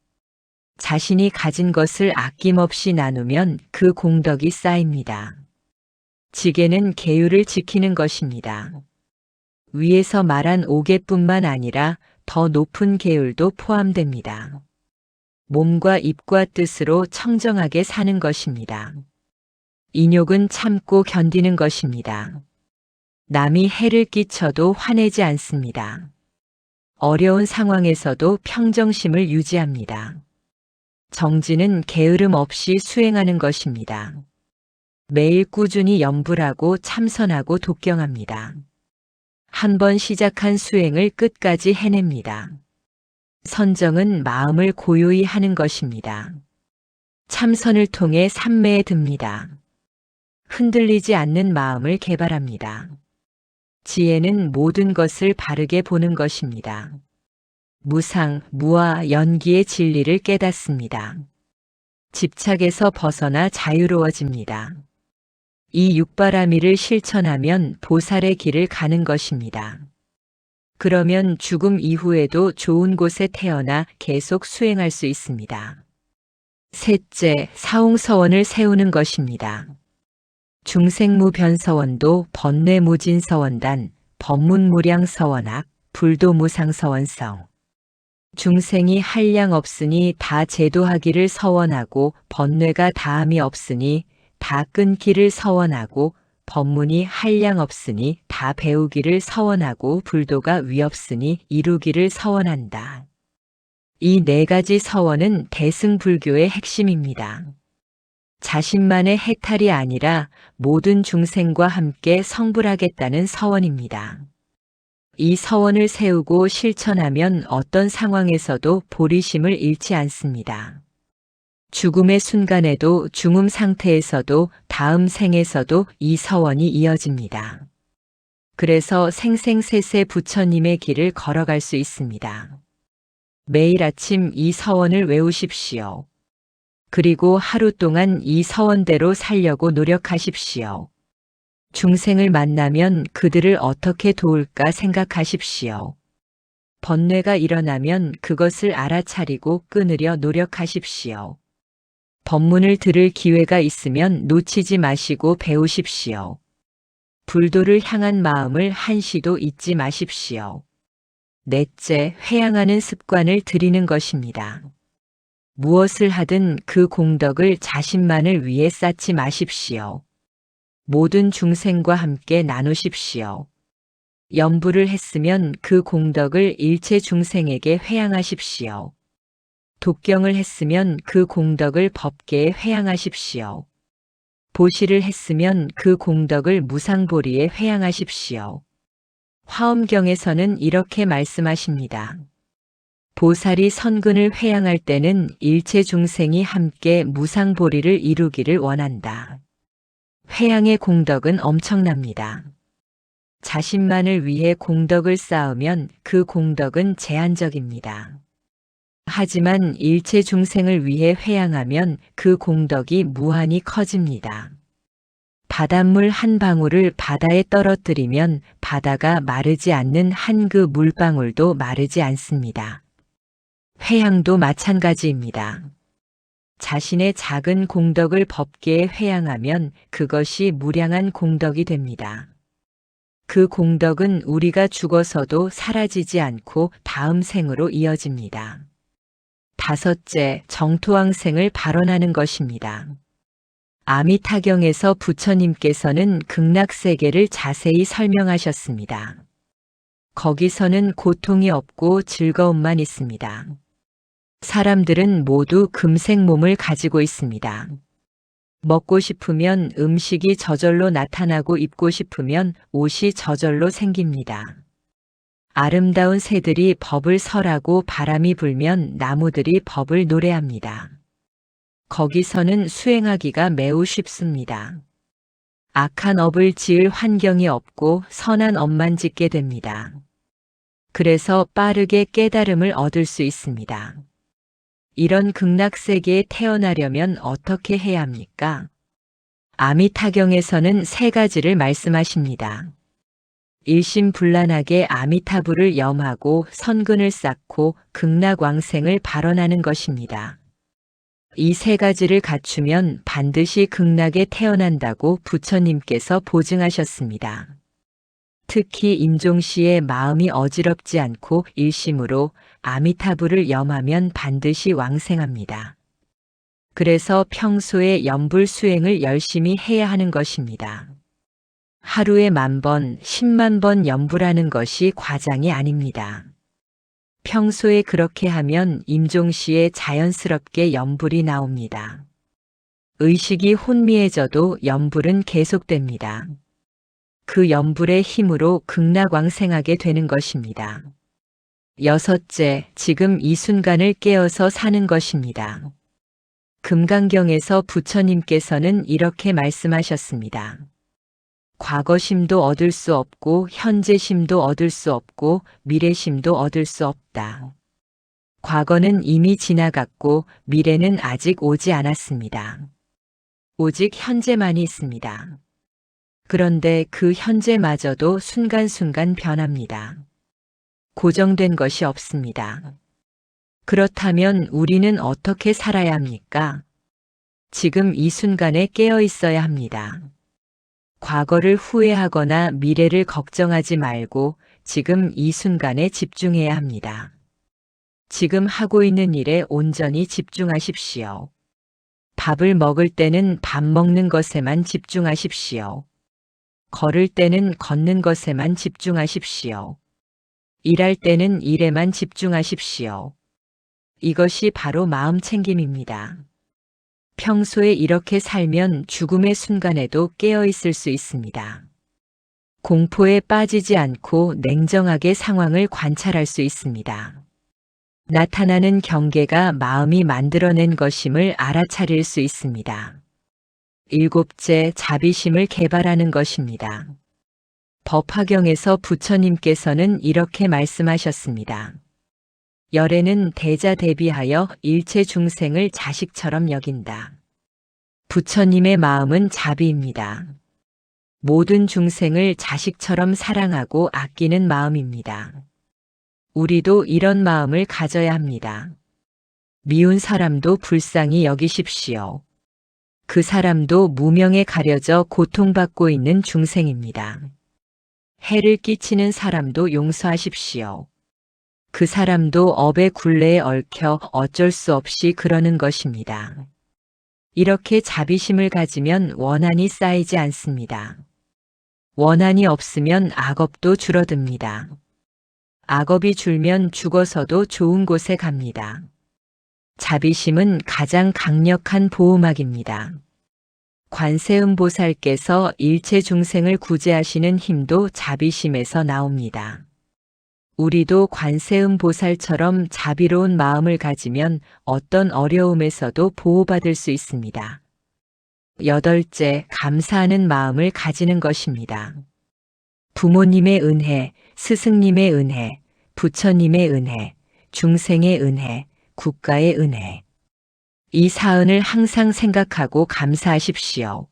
[SPEAKER 1] 자신이 가진 것을 아낌없이 나누면 그 공덕이 쌓입니다. 지계는 계율을 지키는 것입니다. 위에서 말한 5계뿐만 아니라 더 높은 계율도 포함됩니다. 몸과 입과 뜻으로 청정하게 사는 것입니다. 인욕은 참고 견디는 것입니다. 남이 해를 끼쳐도 화내지 않습니다. 어려운 상황에서도 평정심을 유지합니다. 정진은 게으름 없이 수행하는 것입니다. 매일 꾸준히 염불하고 참선하고 독경합니다. 한 번 시작한 수행을 끝까지 해냅니다. 선정은 마음을 고요히 하는 것입니다. 참선을 통해 삼매에 듭니다. 흔들리지 않는 마음을 개발합니다. 지혜는 모든 것을 바르게 보는 것입니다. 무상, 무아, 연기의 진리를 깨닫습니다. 집착에서 벗어나 자유로워집니다. 이 육바라미를 실천하면 보살의 길을 가는 것입니다. 그러면 죽음 이후에도 좋은 곳에 태어나 계속 수행할 수 있습니다. 셋째, 사홍서원을 세우는 것입니다. 중생무변서원도 번뇌무진서원단, 법문무량서원학, 불도무상서원성. 중생이 한량 없으니 다 제도하기를 서원하고 번뇌가 다함이 없으니 다 끊기를 서원하고 법문이 한량 없으니 다 배우기를 서원하고 불도가 위없으니 이루기를 서원한다. 이 네 가지 서원은 대승불교의 핵심입니다. 자신만의 해탈이 아니라 모든 중생과 함께 성불하겠다는 서원입니다. 이 서원을 세우고 실천하면 어떤 상황에서도 보리심을 잃지 않습니다. 죽음의 순간에도 중음 상태에서도 다음 생에서도 이 서원이 이어집니다. 그래서 생생세세 부처님의 길을 걸어갈 수 있습니다. 매일 아침 이 서원을 외우십시오. 그리고 하루 동안 이 서원대로 살려고 노력하십시오. 중생을 만나면 그들을 어떻게 도울까 생각하십시오. 번뇌가 일어나면 그것을 알아차리고 끊으려 노력하십시오. 법문을 들을 기회가 있으면 놓치지 마시고 배우십시오. 불도를 향한 마음을 한시도 잊지 마십시오. 넷째, 회양하는 습관을 들이는 것입니다. 무엇을 하든 그 공덕을 자신만을 위해 쌓지 마십시오. 모든 중생과 함께 나누십시오. 염불을 했으면 그 공덕을 일체 중생에게 회양하십시오. 독경을 했으면 그 공덕을 법계에 회양하십시오. 보시를 했으면 그 공덕을 무상보리에 회양하십시오. 화엄경에서는 이렇게 말씀하십니다. 보살이 선근을 회양할 때는 일체 중생이 함께 무상보리를 이루기를 원한다. 회양의 공덕은 엄청납니다. 자신만을 위해 공덕을 쌓으면 그 공덕은 제한적입니다. 하지만 일체 중생을 위해 회양하면 그 공덕이 무한히 커집니다. 바닷물 한 방울을 바다에 떨어뜨리면 바다가 마르지 않는 한 그 물방울도 마르지 않습니다. 회양도 마찬가지입니다. 자신의 작은 공덕을 법계에 회양하면 그것이 무량한 공덕이 됩니다. 그 공덕은 우리가 죽어서도 사라지지 않고 다음 생으로 이어집니다. 다섯째, 정토왕생을 발언하는 것입니다. 아미타경에서 부처님께서는 극락세계를 자세히 설명하셨습니다. 거기서는 고통이 없고 즐거움만 있습니다. 사람들은 모두 금색 몸을 가지고 있습니다. 먹고 싶으면 음식이 저절로 나타나고 입고 싶으면 옷이 저절로 생깁니다. 아름다운 새들이 법을 설하고 바람이 불면 나무들이 법을 노래합니다. 거기서는 수행하기가 매우 쉽습니다. 악한 업을 지을 환경이 없고 선한 업만 짓게 됩니다. 그래서 빠르게 깨달음을 얻을 수 있습니다. 이런 극락세계에 태어나려면 어떻게 해야 합니까? 아미타경에서는 세 가지를 말씀하십니다. 일심불란하게 아미타불을 염하고 선근을 쌓고 극락왕생을 발언하는 것입니다. 이 세 가지를 갖추면 반드시 극락에 태어난다고 부처님께서 보증하셨습니다. 특히 임종시에 마음이 어지럽지 않고 일심으로 아미타불을 염하면 반드시 왕생합니다. 그래서 평소에 염불 수행을 열심히 해야 하는 것입니다. 하루에 10,000번, 10만 번 염불하는 것이 과장이 아닙니다. 평소에 그렇게 하면 임종시에 자연스럽게 염불이 나옵니다. 의식이 혼미해져도 염불은 계속됩니다. 그 염불의 힘으로 극락왕생하게 되는 것입니다. 여섯째, 지금 이 순간을 깨어서 사는 것입니다. 금강경에서 부처님께서는 이렇게 말씀하셨습니다. 과거심도 얻을 수 없고 현재심도 얻을 수 없고 미래심도 얻을 수 없다. 과거는 이미 지나갔고 미래는 아직 오지 않았습니다. 오직 현재만이 있습니다. 그런데 그 현재마저도 순간순간 변합니다. 고정된 것이 없습니다. 그렇다면 우리는 어떻게 살아야 합니까? 지금 이 순간에 깨어 있어야 합니다. 과거를 후회하거나 미래를 걱정하지 말고 지금 이 순간에 집중해야 합니다. 지금 하고 있는 일에 온전히 집중하십시오. 밥을 먹을 때는 밥 먹는 것에만 집중하십시오. 걸을 때는 걷는 것에만 집중하십시오. 일할 때는 일에만 집중하십시오. 이것이 바로 마음 챙김입니다. 평소에 이렇게 살면 죽음의 순간에도 깨어 있을 수 있습니다. 공포에 빠지지 않고 냉정하게 상황을 관찰할 수 있습니다. 나타나는 경계가 마음이 만들어낸 것임을 알아차릴 수 있습니다. 일곱째, 자비심을 개발하는 것입니다. 법화경에서 부처님께서는 이렇게 말씀하셨습니다. 열애는 대자 대비하여 일체 중생을 자식처럼 여긴다. 부처님의 마음은 자비입니다. 모든 중생을 자식처럼 사랑하고 아끼는 마음입니다. 우리도 이런 마음을 가져야 합니다. 미운 사람도 불쌍히 여기십시오. 그 사람도 무명에 가려져 고통받고 있는 중생입니다. 해를 끼치는 사람도 용서하십시오. 그 사람도 업의 굴레에 얽혀 어쩔 수 없이 그러는 것입니다. 이렇게 자비심을 가지면 원한이 쌓이지 않습니다. 원한이 없으면 악업도 줄어듭니다. 악업이 줄면 죽어서도 좋은 곳에 갑니다. 자비심은 가장 강력한 보호막입니다. 관세음보살께서 일체 중생을 구제하시는 힘도 자비심에서 나옵니다. 우리도 관세음보살처럼 자비로운 마음을 가지면 어떤 어려움에서도 보호받을 수 있습니다. 여덟째, 감사하는 마음을 가지는 것입니다. 부모님의 은혜, 스승님의 은혜, 부처님의 은혜, 중생의 은혜, 국가의 은혜. 이 사은을 항상 생각하고 감사하십시오.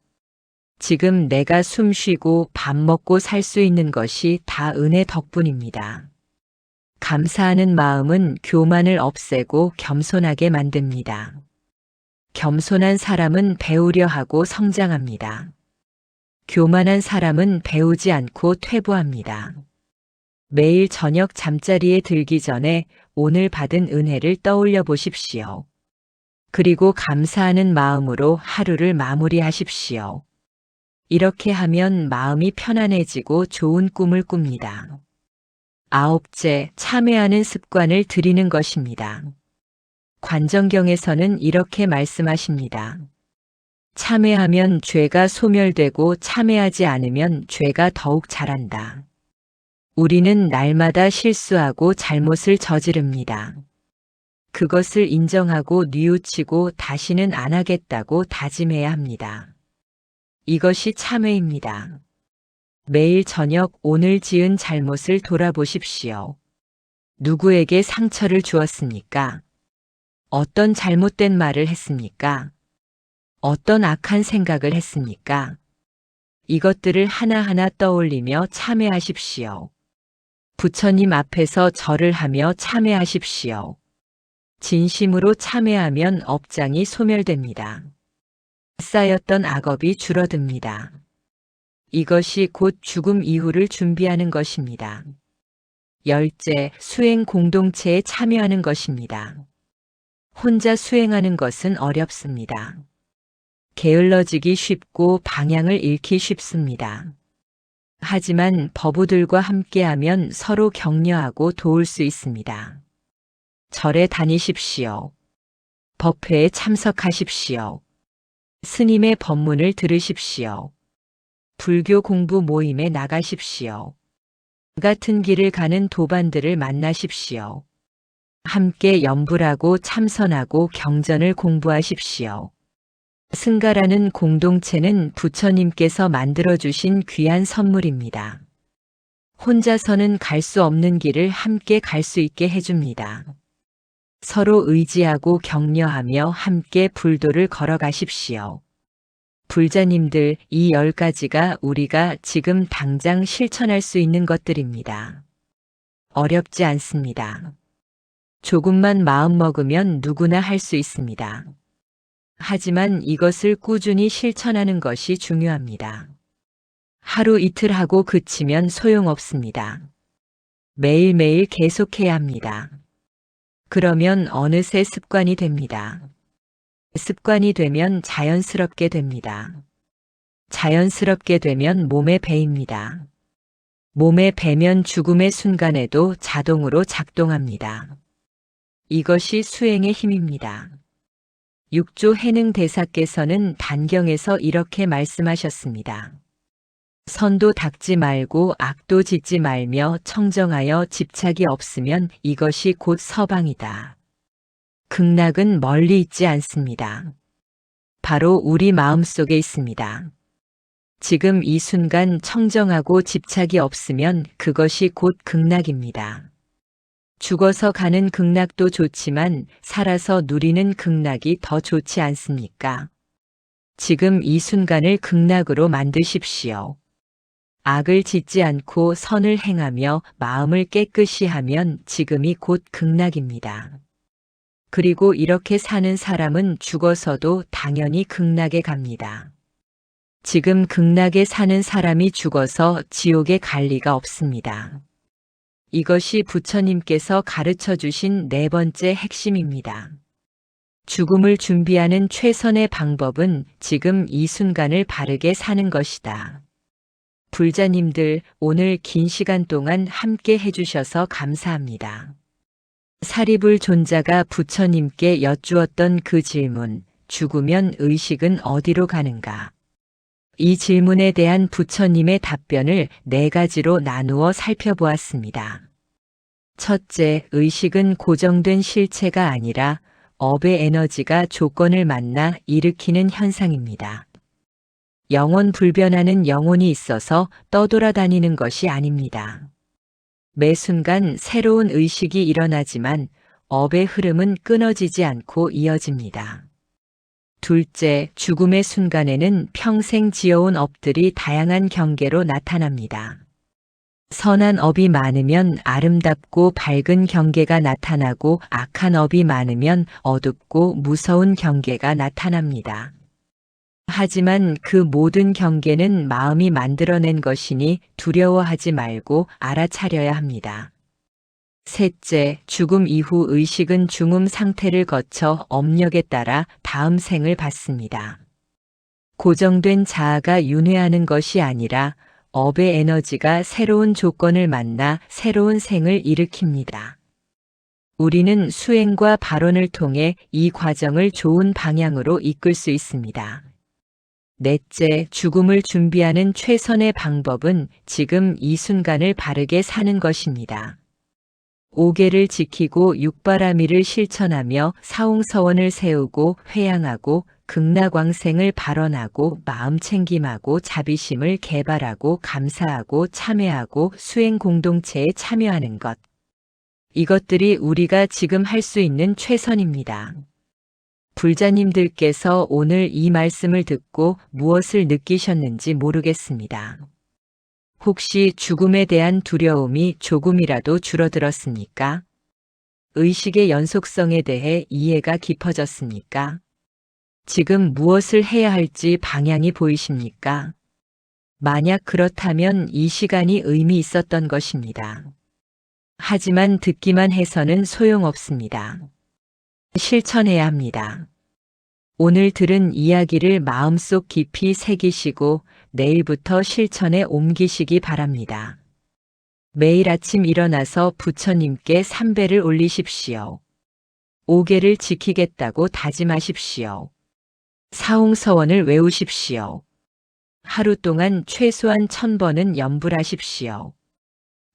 [SPEAKER 1] 지금 내가 숨 쉬고 밥 먹고 살 수 있는 것이 다 은혜 덕분입니다. 감사하는 마음은 교만을 없애고 겸손하게 만듭니다. 겸손한 사람은 배우려 하고 성장합니다. 교만한 사람은 배우지 않고 퇴보합니다. 매일 저녁 잠자리에 들기 전에 오늘 받은 은혜를 떠올려 보십시오. 그리고 감사하는 마음으로 하루를 마무리하십시오. 이렇게 하면 마음이 편안해지고 좋은 꿈을 꿉니다. 아홉째, 참회하는 습관을 들이는 것입니다. 관정경에서는 이렇게 말씀하십니다. 참회하면 죄가 소멸되고 참회하지 않으면 죄가 더욱 자란다. 우리는 날마다 실수하고 잘못을 저지릅니다. 그것을 인정하고 뉘우치고 다시는 안 하겠다고 다짐해야 합니다. 이것이 참회입니다. 매일 저녁 오늘 지은 잘못을 돌아보십시오. 누구에게 상처를 주었습니까? 어떤 잘못된 말을 했습니까? 어떤 악한 생각을 했습니까? 이것들을 하나하나 떠올리며 참회하십시오. 부처님 앞에서 절을 하며 참회하십시오. 진심으로 참회하면 업장이 소멸됩니다. 쌓였던 악업이 줄어듭니다. 이것이 곧 죽음 이후를 준비하는 것입니다. 열째, 수행 공동체에 참여하는 것입니다. 혼자 수행하는 것은 어렵습니다. 게을러지기 쉽고 방향을 잃기 쉽습니다. 하지만 법우들과 함께하면 서로 격려하고 도울 수 있습니다. 절에 다니십시오. 법회에 참석하십시오. 스님의 법문을 들으십시오. 불교 공부 모임에 나가십시오. 같은 길을 가는 도반들을 만나십시오. 함께 염불하고 참선하고 경전을 공부하십시오. 승가라는 공동체는 부처님께서 만들어주신 귀한 선물입니다. 혼자서는 갈 수 없는 길을 함께 갈 수 있게 해줍니다. 서로 의지하고 격려하며 함께 불도를 걸어가십시오. 불자님들, 이 10가지가 우리가 지금 당장 실천할 수 있는 것들입니다. 어렵지 않습니다. 조금만 마음먹으면 누구나 할 수 있습니다. 하지만 이것을 꾸준히 실천하는 것이 중요합니다. 하루 이틀 하고 그치면 소용없습니다. 매일매일 계속해야 합니다. 그러면 어느새 습관이 됩니다. 습관이 되면 자연스럽게 됩니다. 자연스럽게 되면 몸에 배입니다. 몸에 배면 죽음의 순간에도 자동으로 작동합니다. 이것이 수행의 힘입니다. 육조 해능 대사께서는 단경에서 이렇게 말씀하셨습니다. 선도 닦지 말고 악도 짓지 말며 청정하여 집착이 없으면 이것이 곧 서방이다. 극락은 멀리 있지 않습니다. 바로 우리 마음속에 있습니다. 지금 이 순간 청정하고 집착이 없으면 그것이 곧 극락입니다. 죽어서 가는 극락도 좋지만 살아서 누리는 극락이 더 좋지 않습니까? 지금 이 순간을 극락으로 만드십시오. 악을 짓지 않고 선을 행하며 마음을 깨끗이 하면 지금이 곧 극락입니다. 그리고 이렇게 사는 사람은 죽어서도 당연히 극락에 갑니다. 지금 극락에 사는 사람이 죽어서 지옥에 갈 리가 없습니다. 이것이 부처님께서 가르쳐 주신 4번째 핵심입니다. 죽음을 준비하는 최선의 방법은 지금 이 순간을 바르게 사는 것이다. 불자님들, 오늘 긴 시간 동안 함께 해주셔서 감사합니다. 사리불 존자가 부처님께 여쭈었던 그 질문, 죽으면 의식은 어디로 가는가? 이 질문에 대한 부처님의 답변을 4가지로 나누어 살펴보았습니다. 첫째, 의식은 고정된 실체가 아니라 업의 에너지가 조건을 만나 일으키는 현상입니다. 영원 불변하는 영혼이 있어서 떠돌아다니는 것이 아닙니다. 매 순간 새로운 의식이 일어나지만 업의 흐름은 끊어지지 않고 이어집니다. 둘째, 죽음의 순간에는 평생 지어온 업들이 다양한 경계로 나타납니다. 선한 업이 많으면 아름답고 밝은 경계가 나타나고 악한 업이 많으면 어둡고 무서운 경계가 나타납니다. 하지만 그 모든 경계는 마음이 만들어낸 것이니 두려워하지 말고 알아차려야 합니다. 셋째, 죽음 이후 의식은 중음 상태를 거쳐 업력에 따라 다음 생을 받습니다. 고정된 자아가 윤회하는 것이 아니라 업의 에너지가 새로운 조건을 만나 새로운 생을 일으킵니다. 우리는 수행과 발언을 통해 이 과정을 좋은 방향으로 이끌 수 있습니다. 넷째, 죽음을 준비하는 최선의 방법은 지금 이 순간을 바르게 사는 것입니다. 5계를 지키고 육바라밀을 실천하며 사홍서원을 세우고 회양하고 극락왕생을 발언하고 마음챙김하고 자비심을 개발하고 감사하고 참회하고 수행 공동체에 참여하는 것. 이것들이 우리가 지금 할 수 있는 최선입니다. 불자님들께서 오늘 이 말씀을 듣고 무엇을 느끼셨는지 모르겠습니다. 혹시 죽음에 대한 두려움이 조금이라도 줄어들었습니까? 의식의 연속성에 대해 이해가 깊어졌습니까? 지금 무엇을 해야 할지 방향이 보이십니까? 만약 그렇다면 이 시간이 의미 있었던 것입니다. 하지만 듣기만 해서는 소용없습니다. 실천해야 합니다. 오늘 들은 이야기를 마음속 깊이 새기시고 내일부터 실천에 옮기시기 바랍니다. 매일 아침 일어나서 부처님께 삼배를 올리십시오. 5계를 지키겠다고 다짐하십시오. 사홍서원을 외우십시오. 하루 동안 최소한 1000번은 염불하십시오.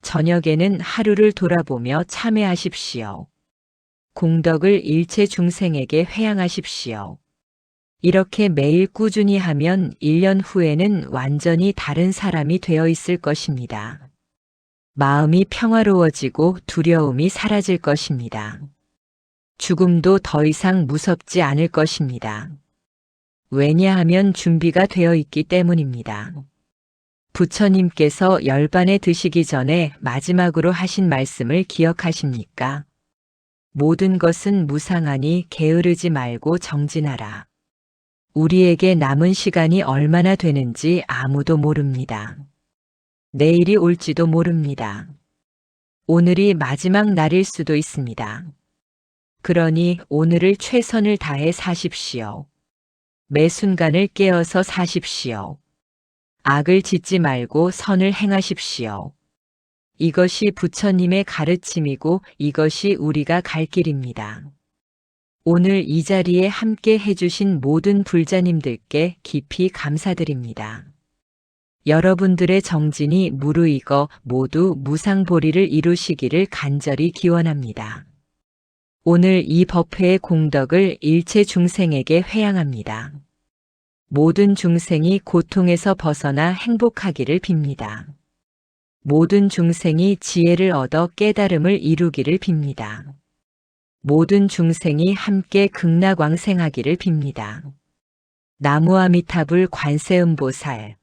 [SPEAKER 1] 저녁에는 하루를 돌아보며 참회하십시오. 공덕을 일체 중생에게 회양하십시오. 이렇게 매일 꾸준히 하면 1년 후에는 완전히 다른 사람이 되어 있을 것입니다. 마음이 평화로워지고 두려움이 사라질 것입니다. 죽음도 더 이상 무섭지 않을 것입니다. 왜냐하면 준비가 되어 있기 때문입니다. 부처님께서 열반에 드시기 전에 마지막으로 하신 말씀을 기억하십니까? 모든 것은 무상하니 게으르지 말고 정진하라. 우리에게 남은 시간이 얼마나 되는지 아무도 모릅니다. 내일이 올지도 모릅니다. 오늘이 마지막 날일 수도 있습니다. 그러니 오늘을 최선을 다해 사십시오. 매 순간을 깨어서 사십시오. 악을 짓지 말고 선을 행하십시오. 이것이 부처님의 가르침이고 이것이 우리가 갈 길입니다. 오늘 이 자리에 함께 해주신 모든 불자님들께 깊이 감사드립니다. 여러분들의 정진이 무르익어 모두 무상보리를 이루시기를 간절히 기원합니다. 오늘 이 법회의 공덕을 일체 중생에게 회양합니다. 모든 중생이 고통에서 벗어나 행복하기를 빕니다. 모든 중생이 지혜를 얻어 깨달음을 이루기를 빕니다. 모든 중생이 함께 극락왕생하기를 빕니다. 나무아미타불 관세음보살